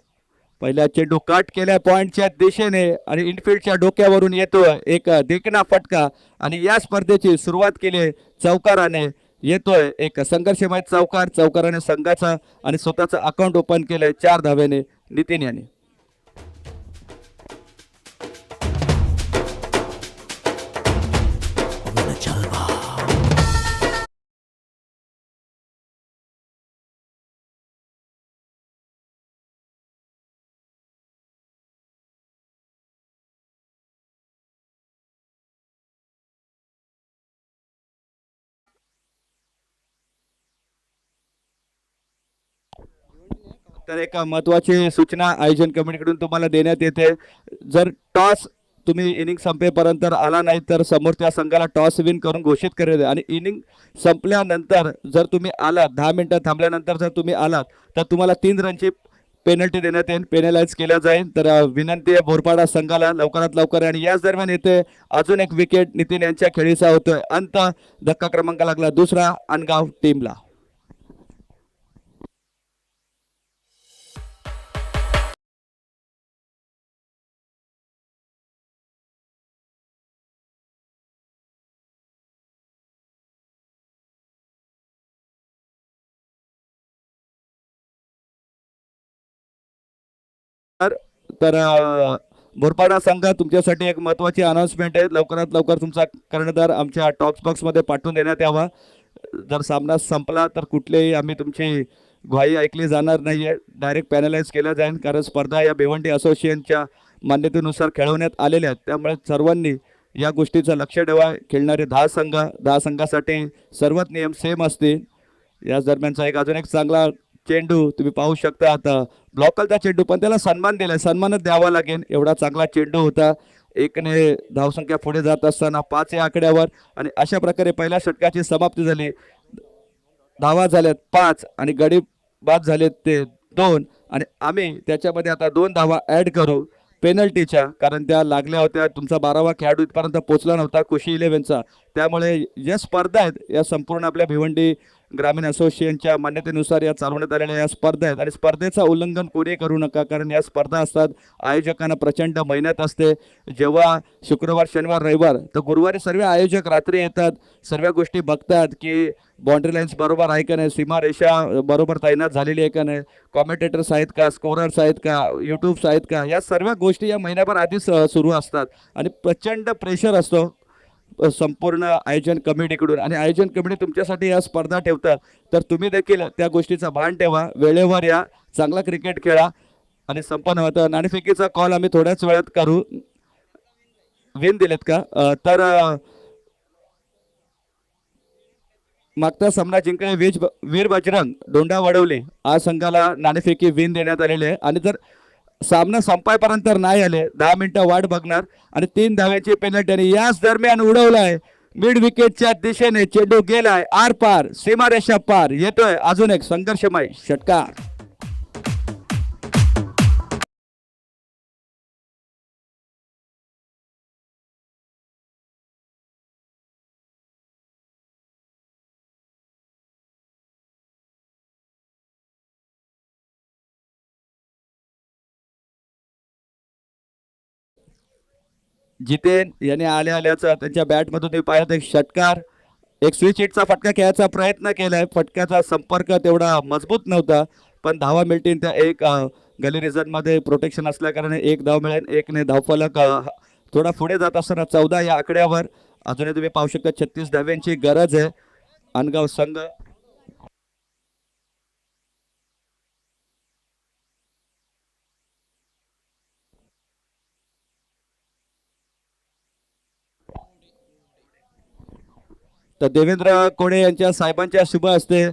पहिला चेंडू कट केल्या पॉईंटच्या दिशेने आणि इनफिल्डच्या डोक्यावरून येतो एक देखणा फटका. आणि या स्पर्धेची सुरुवात केली चौकाराने. येतोय एक संघर्षमय चौकाराने संघाचा आणि स्वतःचं अकाउंट ओपन केलंय 4 धावेने नितीन यांनी. तर एक महत्त्वाची सूचना आयोजन कमिटीकडून तुम्हाला देण्यात येते. जर टॉस तुम्ही इनिंग संपेपर्यंत आला नाही तर समोरच्या संघाला टॉस विन करून घोषित करायचे आणि इनिंग संपल्यानंतर जर तुम्ही आलात 10 मिनिटं थांबल्यानंतर जर तुम्ही आलात तर तुम्हाला 3 रनची पेनल्टी देण्यात येईल, पेनलाइज केल्या जाईल. तर विनंती आहे बोरपाडा संघाला लवकरात लवकर. आणि याच दरम्यान येथे अजून एक विकेट नितीन यांच्या खेळीचा होतोय. अंत धक्का क्रमांक लागला दुसरा अनगाव टीमला. तर बोरपाडा संघ तुमच्यासाठी एक महत्त्वाची अनाउन्समेंट आहे. लवकरात लवकर तुमचा कर्णधार आमच्या टॉक्स बॉक्समध्ये पाठवून देण्यात यावा. जर सामना संपला तर कुठलेही आम्ही तुमची ग्वाही ऐकली जाणार नाही आहे, डायरेक्ट पॅनलाइज केलं जाईल. कारण स्पर्धा या भिवंडी असोसिएशनच्या मान्यतेनुसार खेळवण्यात आलेल्या आहेत. त्यामुळे सर्वांनी या गोष्टीचं लक्ष ठेवा. खेळणारे 10 संघ, 10 संघासाठी सर्वच नियम सेम असतील. याच दरम्यानचा एक अजून एक चांगला चेंडू तुम्ही पाहू शकता. आता ब्लॉकलचा चेंडू पण त्याला सन्मान दिलाय, सन्मानच द्यावा लागेल. एवढा चांगला चेंडू होता. 1ने धावसंख्या पुढे जात असताना 5 या आकड्यावर आणि अशा प्रकारे पहिल्या षटकाची समाप्ती झाली. धावा झाल्यात 5 आणि गडी बाद झालेत ते 2 आणि आम्ही त्याच्यामध्ये आता 2 धावा ॲड करू पेनल्टीच्या, कारण त्या लागल्या होत्या. तुमचा 12वा खेळाडू इथपर्यंत पोहोचला नव्हता कुशी 11चा. त्यामुळे या स्पर्धा आहेत या संपूर्ण आपल्या भिवंडी ग्रामीण असोसिएशनच्या मान्यतेनुसार या चालवण्यात आलेल्या या स्पर्धा आहेत आणि स्पर्धेचं उल्लंघन कोणी करू नका. कारण या स्पर्धा असतात, आयोजकांना प्रचंड मेहनत असते. जेव्हा शुक्रवार शनिवार रविवार तर गुरुवारी सर्व आयोजक रात्री येतात, सर्व गोष्टी बघतात की बाउंड्री लाईन्स बरोबर आहे का नाही, सीमारेषा बरोबर तैनात झालेली आहे का नाही, कॉमेंटेटर्स आहेत का, स्कोरर्स आहेत का, यूट्यूब्स आहेत का, या सर्व गोष्टी या महिन्याभर आधीच सुरू असतात आणि प्रचंड प्रेशर असतो संपूर्ण आयोजन कमिटीकडून. आणि आयोजन कमिटी तुमच्यासाठी या स्पर्धा ठेवतात, तर तुम्ही देखील त्या गोष्टीचा भान ठेवा. वेळेवर या, चांगला क्रिकेट खेळा आणि संपन्न होतं. नाणेफेकीचा कॉल आम्ही थोड्याच वेळात करू. विन दिलेत का? तर मागचा सामना जिंकणे वीर बजरंग डोंडा वडवले आज संघाला नाणेफेकी विन देण्यात आलेले आहे. आणि जर सामना संपायपर्यंत नाही आले 10 मिनिटं वाट बघणार आणि 3 धाव्यांची पेनल्टी. आणि याच दरम्यान उडवलाय मिड विकेटच्या दिशेने चेंडू गेलाय आर पार, सीमारेषा पार. येतोय अजून एक संघर्षमय षटकार. जितेन याने आल्या आल्याचा त्यांच्या बॅटमधून तुम्ही पाहत एक षटकार, एक स्विच हिटचा फटका खेळायचा प्रयत्न केलाय. फटक्याचा संपर्क तेवढा मजबूत नव्हता, पण धावा मिळतील. त्या एक गली रिझनमध्ये प्रोटेक्शन असल्या कारणाने 1 धाव मिळेल. 1ने धावफलक थोडा पुढे जात असताना 14 या आकड्यावर. अजूनही तुम्ही पाहू शकता 36 धाव्यांची गरज आहे अनगाव संघ. तर देवेंद्र कोडे यांच्या साहेबांच्या शुभ हस्ते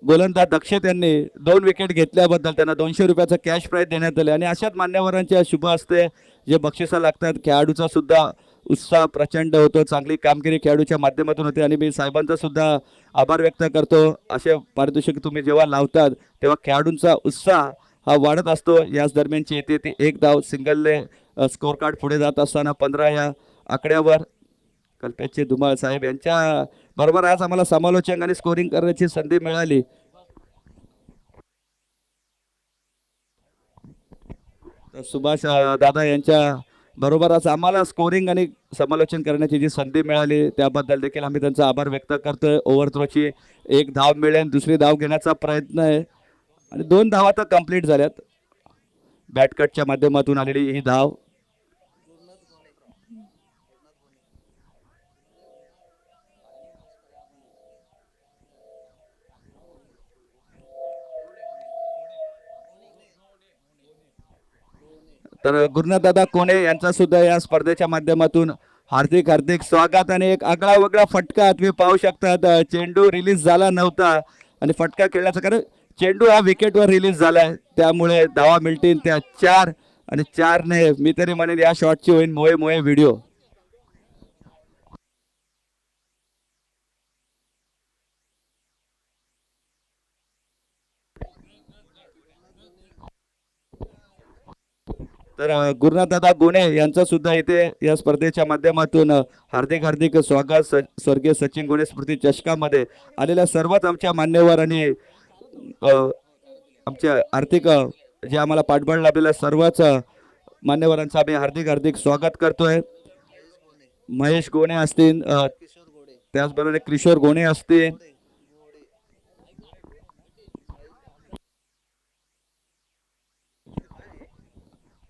गोलंदाज दक्षित यांनी 2 विकेट घेतल्याबद्दल त्यांना 200 रुपयाचं कॅश प्राईज देण्यात आले. आणि अशाच मान्यवरांच्या शुभ हस्ते जे बक्षिसं लागतात, खेळाडूचा सुद्धा उत्साह प्रचंड होतो. चांगली कामगिरी खेळाडूच्या माध्यमातून होते आणि मी साहेबांचा सुद्धा आभार व्यक्त करतो. असे पारितोषिक तुम्ही जेव्हा लावतात तेव्हा खेळाडूंचा उत्साह हा वाढत असतो. याच दरम्यानची येते ती 1 धाव सिंगलने स्कोर कार्ड पुढे जात असताना 15 या आकड्यावर कल्पेशजी धुमाळ साहेब यांच्या बरोबर आज आम्हाला समालोचक आणि स्कोरिंग करण्याची संधी मिळाली. तर सुभाष दादा यांच्या बरोबरच आम्हाला स्कोरिंग आणि समालोचन करण्याची जी संधी मिळाली त्याबद्दल देखील आम्ही त्यांचा आभार व्यक्त करतोय. ओव्हरथ्रोची 1 धाव मिळेल, दुसरी धाव घेण्याचा प्रयत्न आहे आणि 2 धावा तर कंप्लीट झाल्यात. बॅटकटच्या माध्यमातून आलेली ही धाव. तर गुरुनाथदादा कोणे यांचा सुद्धा या स्पर्धेच्या माध्यमातून हार्दिक हार्दिक स्वागत. आणि एक आगळा वेगळा फटका तुम्ही पाहू शकता. चेंडू रिलीज झाला नव्हता आणि फटका खेळण्याचं, कारण चेंडू हा विकेटवर रिलीज झालाय, त्यामुळे धावा मिळतील त्या 4 आणि 4ने मी तरी म्हणेन या शॉटची होईल मोये मोये व्हिडिओ. तर गुरुनाथ दादा गोणे यांचं सुद्धा इथे या स्पर्धेच्या माध्यमातून हार्दिक हार्दिक स्वागत. स्वर्गीय सचिन गोणे स्मृती चषकामध्ये आलेल्या सर्वच आमच्या मान्यवर आणि आमच्या आर्थिक जे आम्हाला पाठबळ लाभलेल्या सर्वच मान्यवरांचं आम्ही हार्दिक हार्दिक स्वागत करतोय. महेश गोणे असतील, त्याचबरोबर किशोर गोणे असतील,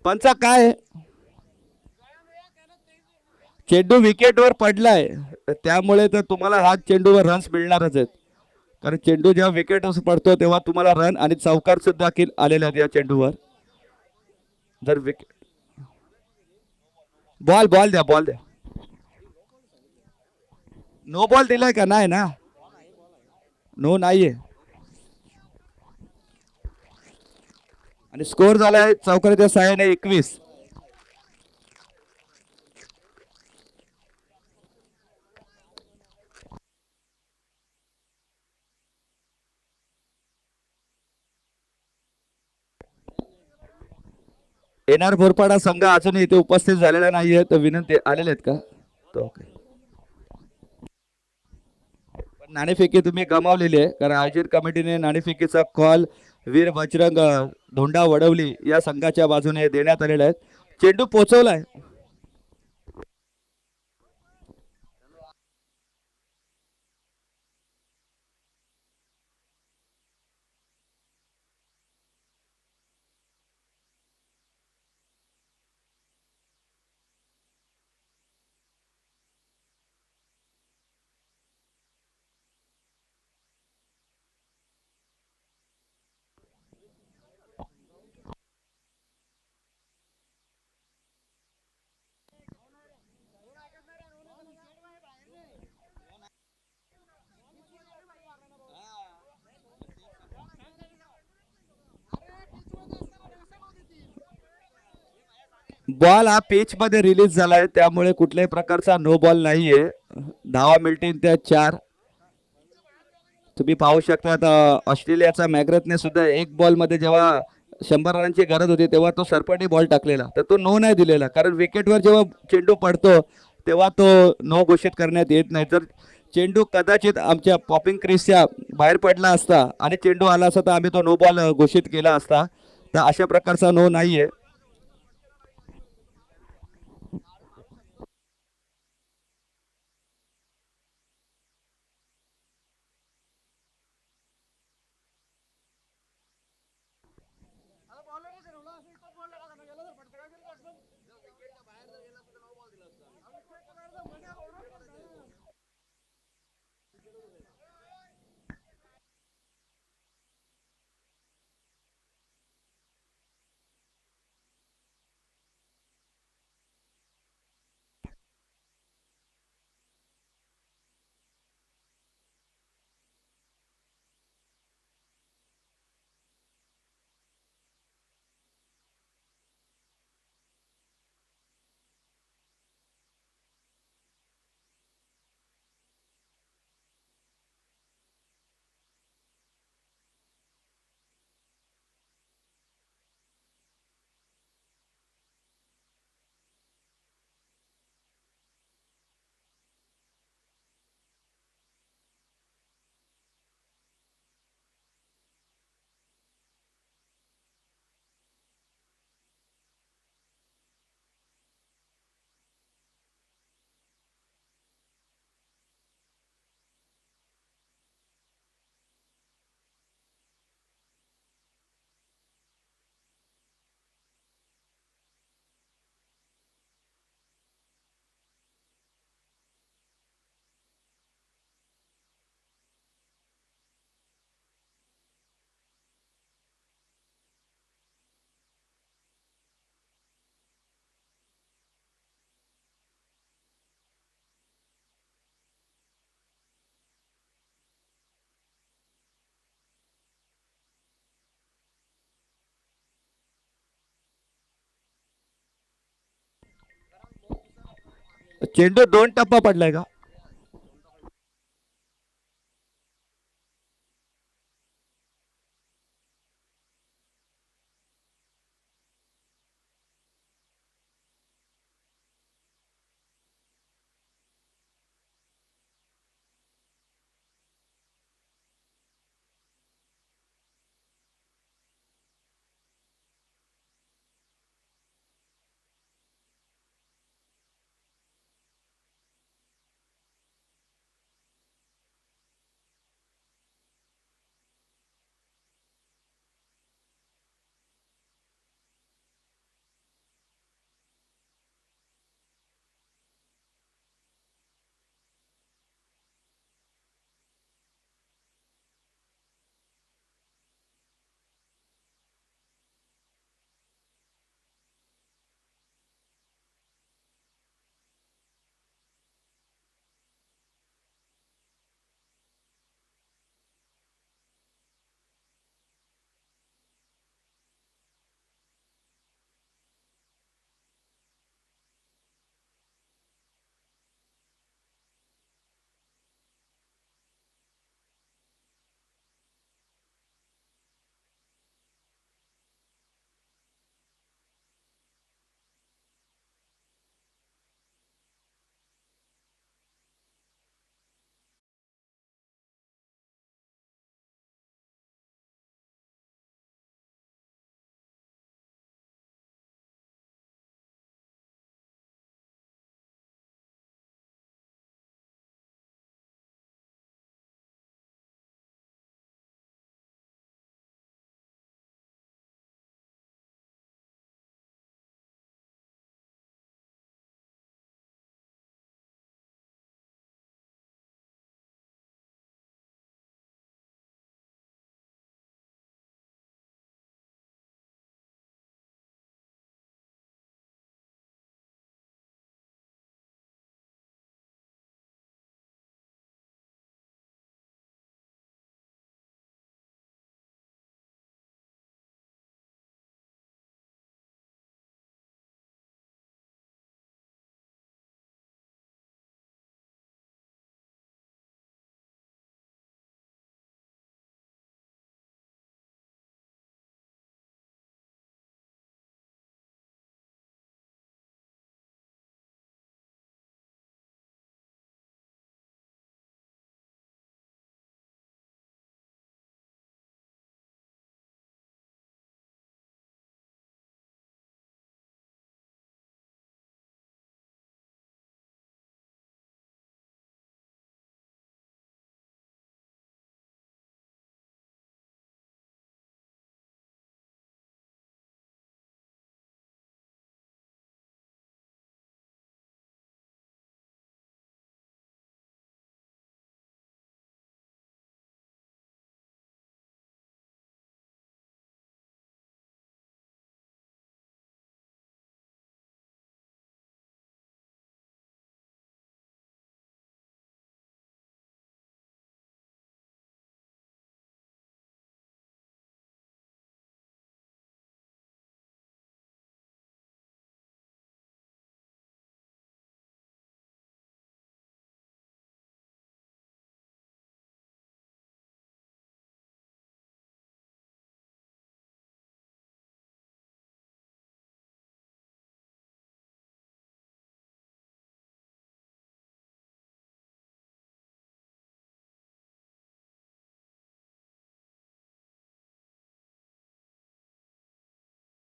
पंचा काय चेंडू विकेटवर पडलाय, त्यामुळे तर तुम्हाला हा चेंडूवर रन्स मिळणारच आहेत. कारण चेंडू जेव्हा विकेटवर पडतो तेव्हा तुम्हाला रन आणि चौकार सुद्धा आलेले आहेत या चेंडूवर. जर विकेट बॉल बॉल द्या, बॉल द्या. नो बॉल दिलाय का? नाही ना, नो नाहीये. आणि स्कोर झालाय चौकाराच्या सहाय्याने 21. एनआर बोरपाडा संघ अजूनही इथे उपस्थित झालेला नाहीये, तर विनंती आलेले आहेत का? ओके. पण नाणेफेकी तुम्ही गमावलेली आहे, कारण आयोजन कमिटीने नाणेफेकीचा कॉल वीर बजरंग धोंडा वडवली या संघाच्या बाजूने देण्यात आलेला आहे. चेंडू पोहोचवलाय. बॉल हा पिच मध्ये रिलीज झालाय, त्यामुळे कुठल्याही प्रकारचा नो बॉल नाहीये. धावा मिळतील त्या 4. तुम्ही पाहू शकता आता ऑस्ट्रेलियाचा मॅग्रेथने सुद्धा एक बॉल मध्ये जेव्हा 100 रनांची गरज होती तेव्हा तो सरपटी बॉल टाकलेला, तर तो नो नाही दिलेला. कारण विकेटवर जेव्हा चेंडू पडतो तेव्हा तो नो घोषित करण्यात येत नाही. जर चेंडू कदाचित आमच्या पॉपिंग क्रीजच्या बाहेर पडला असता आणि चेंडू आला असता तर आम्ही तो नो बॉल घोषित केला असता. तर अशा प्रकारचा नो नाहीये. चेंडू 2 टप्पा पडलाय का?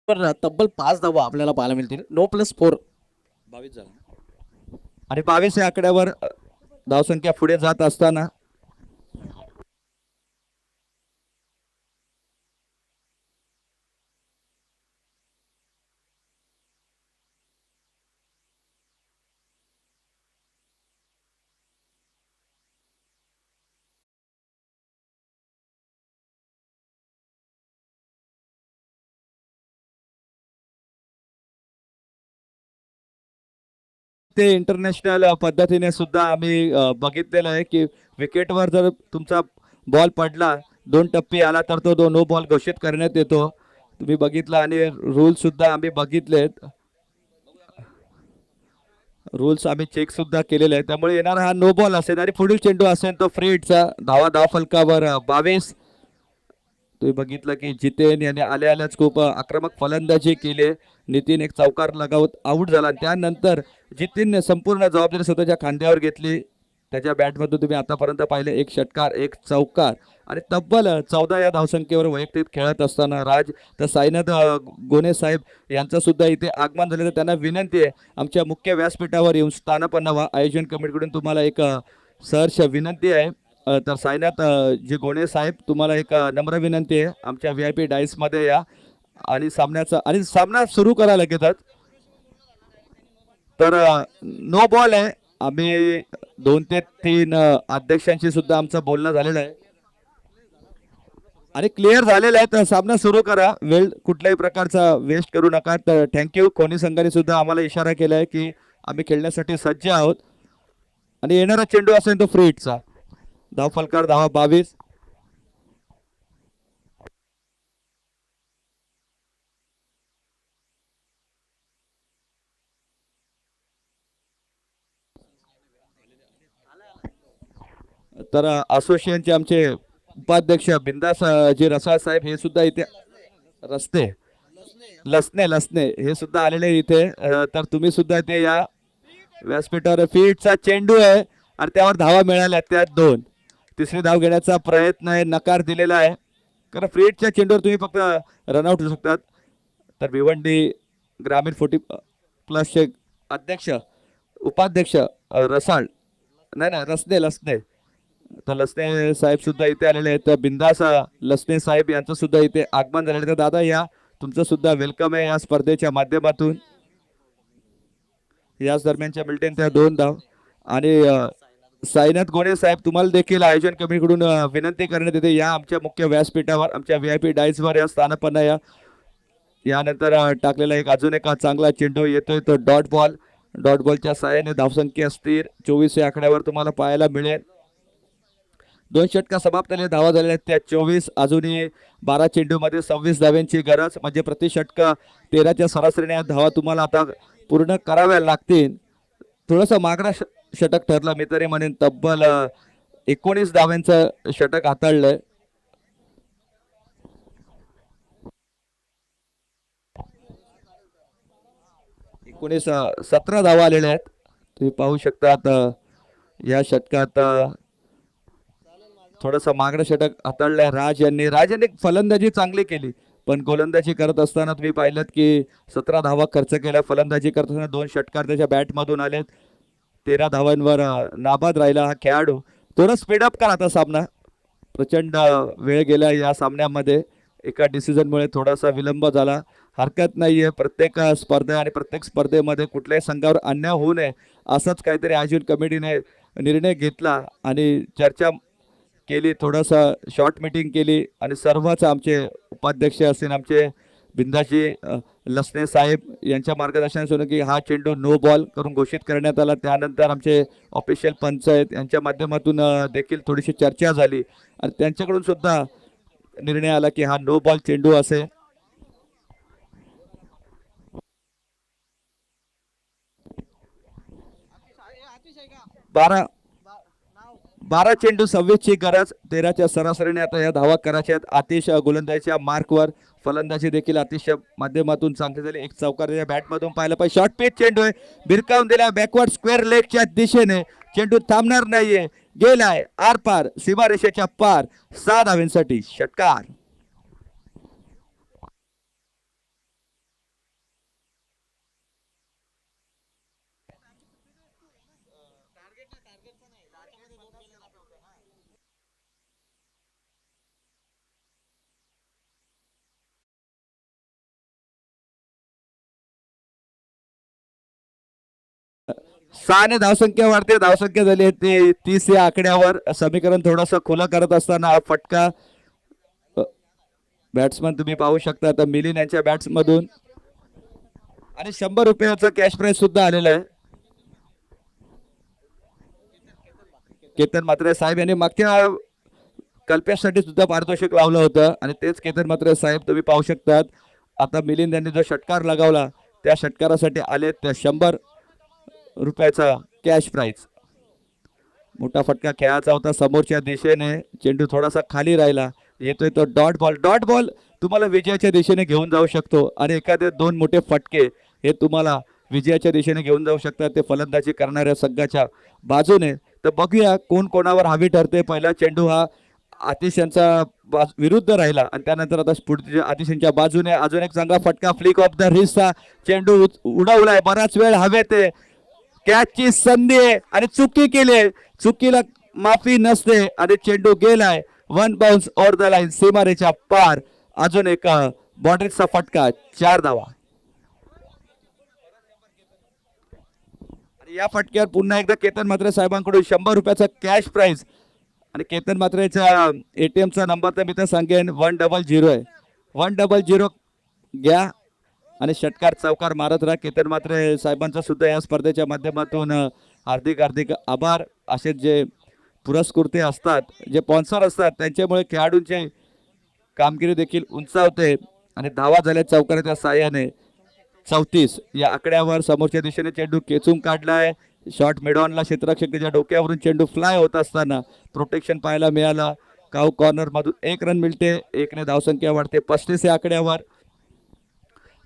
पण तब्बल 5 धावा आपल्याला पाहायला मिळतील. 9+4 22 झाला आणि 22 या आकड्यावर धावसंख्या पुढे जात असताना ते इंटरनॅशनल पद्धतीने सुद्धा आम्ही बघितलेलं आहे की विकेटवर जर तुमचा बॉल पडला 2 टप्पे आला तर तो नो बॉल घोषित करण्यात येतो. तुम्ही बघितला आणि रूल सुद्धा आम्ही बघितलेत. रूल्स आम्ही चेक सुद्धा केलेले आहे, त्यामुळे येणारा हा नो बॉल असेल आणि पुढील चेंडू असेल तो फ्री हिटचा. धाव फलकावर 22. तुम्ही बघितलं की जितेन याने आल्या आल्याच खूप आक्रमक फलंदाजी केली. नितीन एक चौकार लगावत आऊट झाला आणि त्यानंतर जितीनने संपूर्ण जबाबदारी स्वतःच्या खांद्यावर घेतली. त्याच्या बॅटमधून तुम्ही आतापर्यंत पाहिले एक षटकार, एक चौकार आणि तब्बल 14 या धावसंख्येवर वैयक्तिक खेळत असताना राज तर साईनाथ गोने साहेब यांचं सुद्धा इथे आगमन झालं. तर त्यांना विनंती आहे आमच्या मुख्य व्यासपीठावर येऊन स्थानपन्न व्हा. आयोजन कमिटीकडून तुम्हाला एक सहर्ष विनंती आहे. तर साईनाथ जे गोणे साहेब तुम्हाला एक नम्र विनंती आहे, आमच्या VIP डाईसमध्ये या आणि सामना सुरू करा लगेचच. तर नो बॉल आहे. आम्ही 2 ते 3 अध्यक्षांशी सुद्धा आमचं बोलणं झालेलं आहे आणि क्लिअर झालेलं आहे. तर सामना सुरू करा, वेळ कुठल्याही प्रकारचा वेस्ट करू नका. तर थँक्यू. कोणी संघाने सुद्धा आम्हाला इशारा केला आहे की आम्ही खेळण्यासाठी सज्ज आहोत आणि येणारा चेंडू असेल तो फ्री हिटचा. धाव फलकार धावा 22. तर असोसिएशनचे आमचे उपाध्यक्ष बिंदास जे रसाळ साहेब हे सुद्धा इथे लसणे हे सुद्धा आलेले इथे. तर तुम्ही सुद्धा इथे या व्यासपीठावर. फीटचा चेंडू आहे आणि त्यावर धावा मिळाल्या, त्यात 2. तिसरी धाव घेण्याचा प्रयत्न आहे, नकार दिलेला आहे. कारण फ्रीटच्या चेंडूवर तुम्ही फक्त रनआउट होऊ शकतात. तर भिवंडी ग्रामीण 40+ अध्यक्ष उपाध्यक्ष रसाळ लसणे तर लसणे साहेब सुद्धा इथे आलेले आहेत. बिंदास लसणे साहेब यांचं सुद्धा इथे आगमन झालेलं. तर दादा या, तुमचं सुद्धा वेलकम आहे या स्पर्धेच्या माध्यमातून. याच दरम्यानच्या मिल्टन त्या 2 धाव आणि साईनाथ गोणे साहेब तुम्हाला देखील आयोजन कमिटीकडून विनंती करण्यात येते, या आमच्या मुख्य व्यासपीठावर आमच्या VIP डाईसवर या स्थानपन्न या. यानंतर टाकलेला अजून एक चांगला चेंडू येतोय तो डॉट बॉलच्या साहाय्याने धावसंख्या स्थिर 24 या आकड्यावर तुम्हाला पाहायला मिळेल. 2 षटका समाप्त झाले, धावा झालेल्या त्या 24. अजूनही 12 चेंडूमध्ये 26 धाव्यांची गरज, म्हणजे प्रति षटका 13च्या सरासरीने धावा तुम्हाला आता पूर्ण कराव्या लागतील. थोडंसं मागणं षटक ठरलं, मी तरी म्हणेन तब्बल 19 धाव्यांचं षटक हाताळलंय. एकोणीस 17 धावा आलेल्या आहेत. तुम्ही पाहू शकता या षटकात थोडंसं मागणं षटक हाताळलंय राज यांनी फलंदाजी चांगली केली, पण गोलंदाजी करत असताना तुम्ही पाहिलं की 17 धावा खर्च केल्या. फलंदाजी करत असताना 2 षटकार त्याच्या बॅटमधून आलेत. 13 धावांवर नाबाद राहिला हा खेळाडू. थोडं स्पीडअप करा आता सामना. प्रचंड वेळ गेला या सामन्यामध्ये, एका डिसिजनमुळे थोडासा विलंब झाला. हरकत नाहीये, प्रत्येक स्पर्धा आणि प्रत्येक स्पर्धेमध्ये कुठल्याही संघावर अन्याय होऊ नये असंच काहीतरी आयोजन कमिटीने निर्णय घेतला आणि चर्चा केली, थोडासा शॉर्ट मीटिंग केली आणि सर्वच आमचे उपाध्यक्ष असतील आमचे बिंदाजी लसणे साहेब यांच्या मार्गदर्शनातून की हा चेंडू नो बॉल करून घोषित करण्यात आला. त्यानंतर आमचे ऑफिशियल पंच आहेत यांच्या माध्यमातून देखील थोडीशी चर्चा झाली आणि त्यांच्याकडून सुद्धा निर्णय आला की हा नो बॉल चेंडू असेल. बारा चेंडू 26 ची गरज, 13च्या सरासरीने आता या धावा करायच्या आहेत. आतिश गोलंदाजीच्या मार्कवर, फलंदाजी देखील आतिश माध्यमातून चांगली झाली. एक चौकाराच्या बॅटमधून पाहिलं पाहिजे. शॉर्ट पिच चेंडू आहे, भिरकावून दिला बॅकवर्ड स्क्वेअर लेगच्या दिशेने. चेंडू थांबणार नाहीये, गेलाय आरपार सीमारेषेच्या पार. 6 धावांसाठी षटकार. सहाने धावसंख्या वाढते, धावसंख्या झाली ते 30 या आकड्यावर. समीकरण थोडंसं खुलं करत असताना हा फटका बॅट्समन तुम्ही पाहू शकता आता मिलिंद यांच्या बॅट्स मधून आणि 100 रुपयाचं कॅश प्राइज सुद्धा आलेलं आहे. केतन म्हात्रे साहेब यांनी मागच्या कल्प्यासाठी सुद्धा पारितोषिक लावलं होतं आणि तेच केतन म्हात्रे साहेब तुम्ही पाहू शकतात. आता मिलिंद यांनी जो षटकार लगावला त्या षटकारासाठी आले त्या 100 रुपयाचा कॅश प्राइज. मोठा फटका खेळायचा होता समोरच्या दिशेने, चेंडू थोडासा खाली राहिला. येतोय तो डॉट बॉल. डॉट बॉल तुम्हाला विजयाच्या दिशेने घेऊन जाऊ शकतो आणि एखादे दोन मोठे फटके हे तुम्हाला विजयाच्या दिशेने घेऊन जाऊ शकतात, ते फलंदाजी करणाऱ्या संघाच्या बाजूने. तर बघूया कोण कोणावर हवी ठरते. पहिला चेंडू हा आतिश यांचा विरुद्ध राहिला आणि त्यानंतर आता पुढच्या आतिश यांच्या बाजूने अजून एक चांगला फटका. फ्लिक ऑफ द रिस्टचा चेंडू उडवलाय, बराच वेळ हवेत आहे. कॅचची संधी आहे आणि चुकी केली. चुकीला माफी नसते आणि चेंडू गेलाय one bounce over the line, सीमारेच्या पार. अजून एक बॉर्डरीचा फटका, 4 धावा. आणि या फटक्यावर पुन्हा एकदा केतन म्हात्रे साहेबांकडून 100 रुपयाचा कॅश प्राइज. आणि केतन म्हात्रेच्या ATMचा नंबर तर मी तर सांगेन 100 आहे. 100 घ्या आणि षटकार चौकार मारत राहा. केतन म्हात्रे साहेबांचा सुद्धा या स्पर्धेच्या माध्यमातून हार्दिक हार्दिक आभार. असे जे पुरस्कृते असतात, जे स्पॉन्सर असतात, त्यांच्यामुळे खेळाडूंची कामगिरी देखील उंचावते. आणि धावा झाल्या चौकाराच्या साह्याने 34 या आकड्यावर. समोरच्या दिशेने चेंडू खेचून काढलाय. शॉट मिडॉनला क्षेत्ररक्षकाच्या डोक्यावरून चेंडू फ्लाय होत असताना प्रोटेक्शन पाहायला मिळाला. काऊ कॉर्नर मधून 1 रन मिळते. 1 ने धावसंख्या वाढते 35 या आकड्यावर.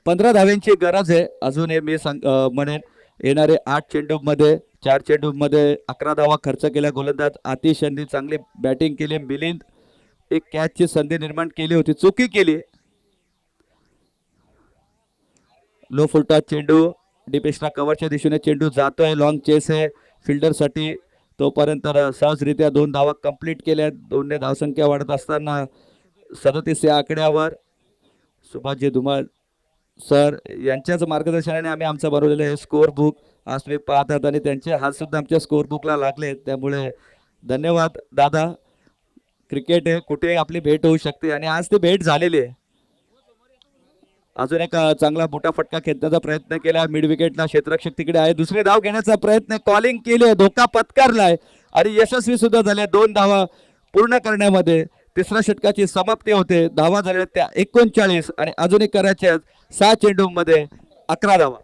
15 धाव्यांची गरज आहे अजून. हे मी म्हणेन येणारे 8 चेंडूमध्ये 4 चेंडूमध्ये 11 धावा खर्च केल्या गोलंदाज आतिश यांनी. चांगली बॅटिंग केली. मिलिंद एक कॅचची संधी निर्माण केली होती, चुकी केली. लो फुलटॉस चेंडू डीप एक्स्ट्रा कव्हरच्या दिशेने चेंडू जातोय. लॉंग चेस आहे फिल्डरसाठी. तोपर्यंत सहजरित्या 2 धावा कंप्लीट केल्या. 2 ने धावसंख्या वाढत असताना 37 या आकड्यावर. सुभाषजी धुमाळ सर यांच्याच मार्गदर्शनाने आम्ही आमचं बनवलेलं हे स्कोअर बुक आज तुम्ही पाहतात आणि त्यांचे हात सुद्धा आमच्या स्कोअर बुकला लागले. त्यामुळे धन्यवाद दादा. क्रिकेट आहे, कुठे आपली भेट होऊ शकते आणि आज ती भेट झालेली आहे. अजून एक चांगला मोठा फटका खेचण्याचा प्रयत्न केला. मिड विकेटला क्षेत्ररक्षक तिकडे आहे. दुसरी धाव घेण्याचा प्रयत्न, कॉलिंग केली, धोका पत्करलाय आणि यशस्वी सुद्धा झाले. 2 धावा पूर्ण करण्यामध्ये. तिसऱ्या षटकाची समाप्ती होते. धावा झाल्या त्या 39 आणि अजूनही करायच्या 6 चेंडूमध्ये 11 धावा.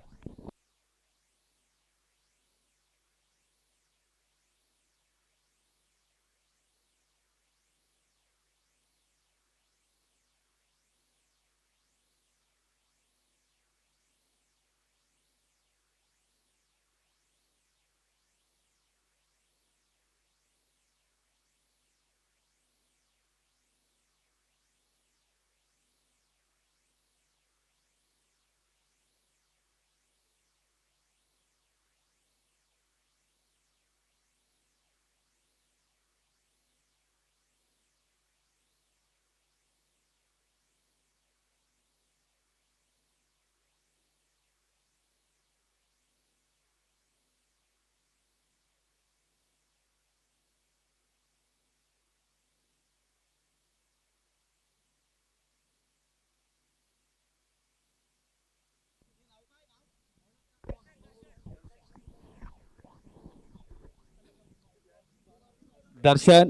दर्शन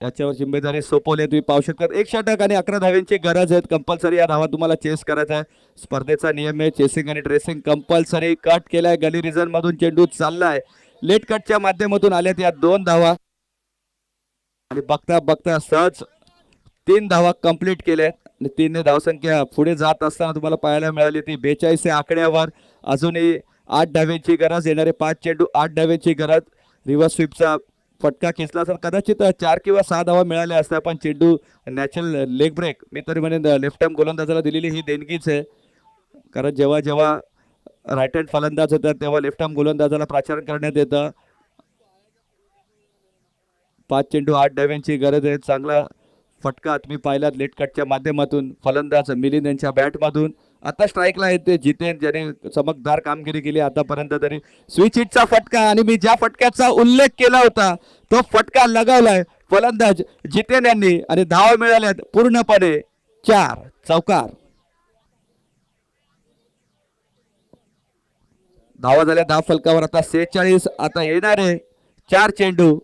याच्यावर जिम्मेदारी सोपवली तुम्ही पाहू शकता. 1 षटक आणि 11 धाव्यांची गरज आहे. कंपल्सरी या धावा तुम्हाला चेस करायचा आहे. स्पर्धेचा नियम आहे. चेसिंग आणि ड्रेसिंग कंपल्सरी. कट केलाय गली रिजन मधून चेंडू चाललाय. लेट कटच्या माध्यमातून आल्यात या 2 धावा आणि बघता बघता सहज 3 धावा कंप्लीट केल्यात आणि 3 ने धावसंख्या पुढे जात असताना तुम्हाला पाहायला मिळाली ती 42 या आकड्यावर. अजूनही 8 धाव्यांची गरज. येणारे 5 चेंडू 8 धाव्यांची गरज. रिव्हर्स स्वीपचा फटका खेचला तर कदाचित 4 किंवा 6 धावा मिळाल्या असत्या, पण चेंडू नॅचरल लेग ब्रेक मी तरी म्हणेन लेफ्ट हँड गोलंदाजाला दिलेली ही देणगीच आहे. कारण जेव्हा जेव्हा राईट हँड फलंदाज होतात तेव्हा लेफ्ट हँड गोलंदाजाला प्राचारण करण्यात येतं. 5 चेंडू 8 धाव्यांची गरज आहे. चांगला फटका तुम्ही पाहिलात लेट कटच्या माध्यमातून फलंदाज मिलिंद यांच्या बॅटमधून. आता स्ट्राईकला येते जितेन, ज्याने चमकदार कामगिरी केली आतापर्यंत तरी. स्विच हिटचा फटका आणि मी ज्या फटक्याचा उल्लेख केला होता तो फटका लगावलाय फलंदाज जितेन यांनी आणि धावा मिळाल्यात पूर्णपणे 4 चौकार. धावा झाल्या धाव फलकावर आता 46. आता येणारे 4 चेंडू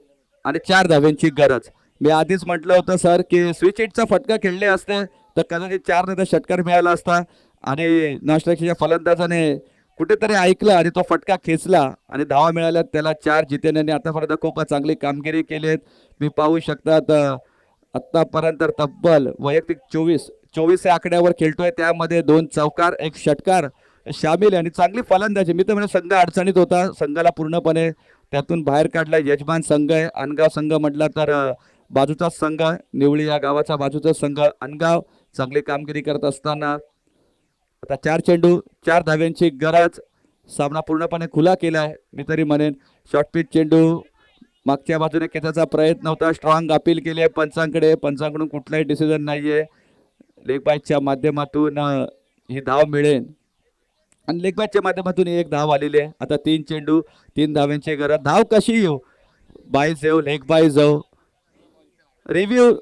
आणि 4 धाव्यांची गरज. मी आधीच म्हटलं होतं सर की स्विच हिटचा फटका खेळले असते तर कदाचित 4 ने षटकार मिळाला असता आणि नॉस्ट्रेक्सच्या फलंदाजाने कुठेतरी ऐकलं आणि तो फटका खेचला आणि धावा मिळाल्या त्याला 4. जितेन यांनी आतापर्यंत खूप चांगली कामगिरी केली आहे. मी पाहू शकतात आतापर्यंत तब्बल वैयक्तिक 24 या आकड्यावर खेळतोय. त्यामध्ये 2 चौकार 1 षटकार शामिल आहे आणि चांगली फलंदाजी. मी तर म्हणजे संघ अडचणीत होता, संघाला पूर्णपणे त्यातून बाहेर काढला. यजमान संघ आहे अनगाव संघ म्हटला तर बाजूचा संघ निवळी या गावाचा बाजूचा संघ अनगाव चांगली कामगिरी करत असताना आता 4 चेंडू 4 धाव्यांची गरज. सामना पूर्णपणे खुला केला आहे. मी तरी म्हणेन शॉर्ट पिच चेंडू मागच्या बाजूने खेचायचा प्रयत्न होता. स्ट्रॉंग अपील केली आहे पंचांकडे. पंचांकडून कुठलाही डिसिजन नाहीये. लेग बायच्या माध्यमातून ही धाव मिळेल आणि लेग बायच्या माध्यमातून एक धाव आलेली आहे. आता 3 चेंडू 3 धाव्यांची गरज. धाव कशी येऊ, बाय जाऊ लेग बाय जाऊ. रिव्ह्यू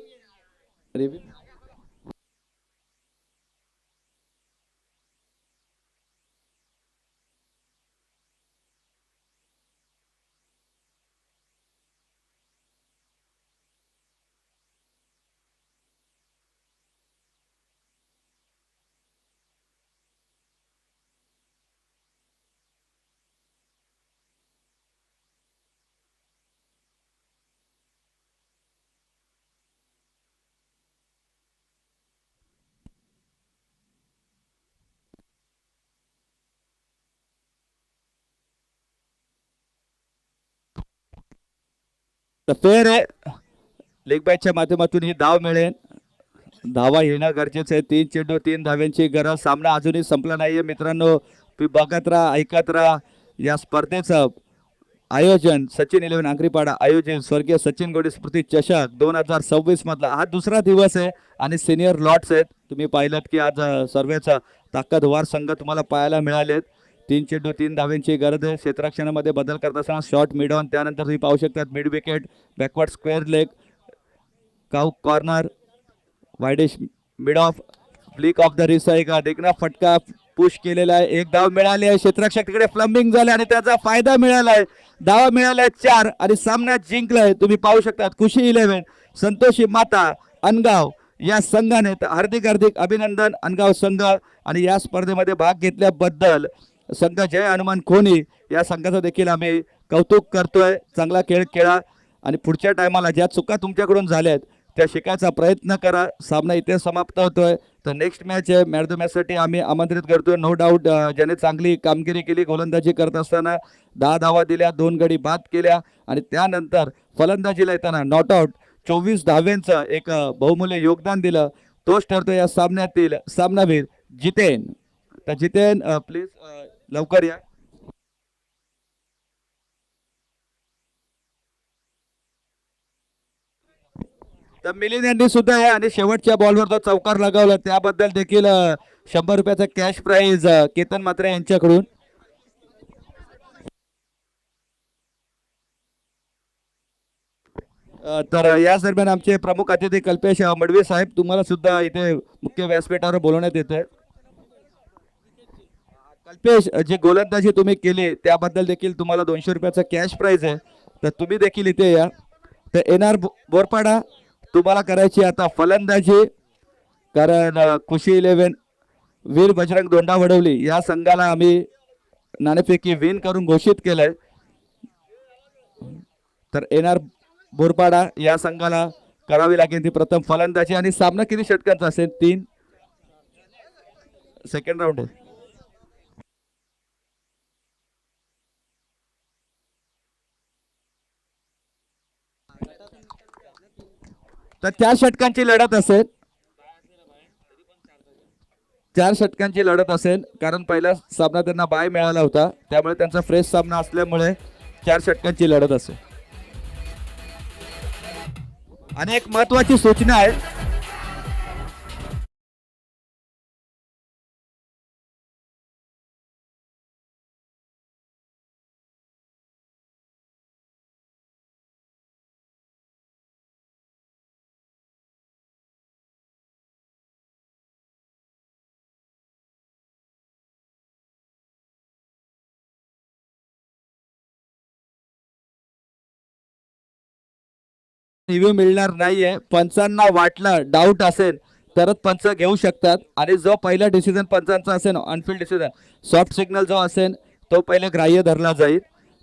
फेअर आहे. लेग बायच्या माध्यमातून ही धाव मिळेल. धावा येणं गरजेचं आहे. 3 चेंडू 3 धाव्यांची गरज. सामना अजूनही संपला नाहीये मित्रांनो. तुम्ही बघत राहा ऐकत राहा. या स्पर्धेचं आयोजन सचिन 11 आंग्रीपाडा आयोजन स्वर्गीय सचिन गोडे स्मृती चषक 2026 मधला हा दुसरा दिवस आहे आणि सिनियर लॉट्स आहेत. तुम्ही पाहिलं की आज सर्वेचा ताकदवार संघ तुम्हाला पाहायला मिळालेत. 3 चेंडू 3 धाव्यांची गरज आहे. क्षेत्ररक्षणामध्ये बदल करत असताना शॉर्ट मिड ऑन, त्यानंतर तुम्ही पाहू शकता mid wicket, backward square leg, cow corner, wide-ish mid off, flick off the रिसाई का देखना फटका पुश केलेला आहे. एक धाव मिळाली आहे. क्षेत्ररक्षक तिकडे फ्लम्बिंग झाले आणि त्याचा फायदा मिळाला आहे. धावा मिळाल्या 4 आणि सामना जिंकलाय. तुम्ही पाहू शकता खुशी 11 संतोषी माता अनगाव या संघाने हार्दिक हार्दिक अभिनंदन अनगाव संघ. आणि या स्पर्धेमध्ये भाग घेतल्याबद्दल संघ जय हनुमान खोनी या संघाचं देखील आम्ही कौतुक करतोय. चांगला खेळ खेळा आणि पुढच्या टायमाला ज्या चुका तुमच्याकडून झाल्यात त्या शिकायचा प्रयत्न करा. सामना इथे समाप्त होतोय. तर नेक्स्ट मॅच आहे मॅच द मॅचसाठी आम्ही आमंत्रित करतोय. नो डाऊट ज्याने चांगली कामगिरी केली गोलंदाजी करत असताना 10 धावा दिल्या, 2 गडी बाद केल्या आणि त्यानंतर फलंदाजीला येताना नॉट आऊट 24 धाव्यांचं एक बहुमूल्य योगदान दिलं. तोच ठरतो या सामन्यातील सामनावीर जितेन. तर जितेन प्लीज लवकर या. तर मिलिंद यांनी सुद्धा आहे आणि शेवटच्या बॉलवर तो चौकार लगावला त्याबद्दल देखील 100 रुपयाचा कॅश प्राइज केतन मात्रे यांच्याकडून. तर याच दरम्यान आमचे प्रमुख अतिथी कल्पेश मडवी साहेब तुम्हाला सुद्धा इथे मुख्य व्यासपीठावर बोलवण्यात येत आहे. कल्पेश जी गोलंदाजी तुम्ही केली त्याबद्दल देखील तुम्हाला 200 रुपयाचा कॅश प्राइज आहे. तर तुम्ही देखील इथे या. तर येणार बोरपाडा तुम्हाला करायची आता फलंदाजी, कारण खुशी 11 वीर बजरंग दोंडा वडवली या संघाला आम्ही नाणेफेकी विन करून घोषित केलंय. तर येणार बोरपाडा या संघाला करावी लागेल ती प्रथम फलंदाजी. आणि सामना किती षटकांचा असेल? 3 सेकंड राऊंड आहे. तर 4 षटकांची लढत असेल. 4 षटकांची लढत असेल कारण पहिला सामना त्यांना बाय मिळाला होता त्यामुळे त्यांचा फ्रेश सामना असल्यामुळे 4 षटकांची लढत असेल. आणि एक महत्वाची सूचना आहे, रिव्ह्यू मिळणार नाहीये. पंचांना वाटलं डाऊट असेल तरच पंच घेऊ शकतात आणि जो पहिला डिसिजन पंचांचा असेल ऑनफिल्ड डिसिजन सॉफ्ट सिग्नल जो असेल तो पहिले ग्राह्य धरला जाईल.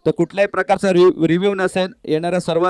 तर कुठल्याही प्रकारचा रिव्ह्यू नसेल, येणाऱ्या सर्व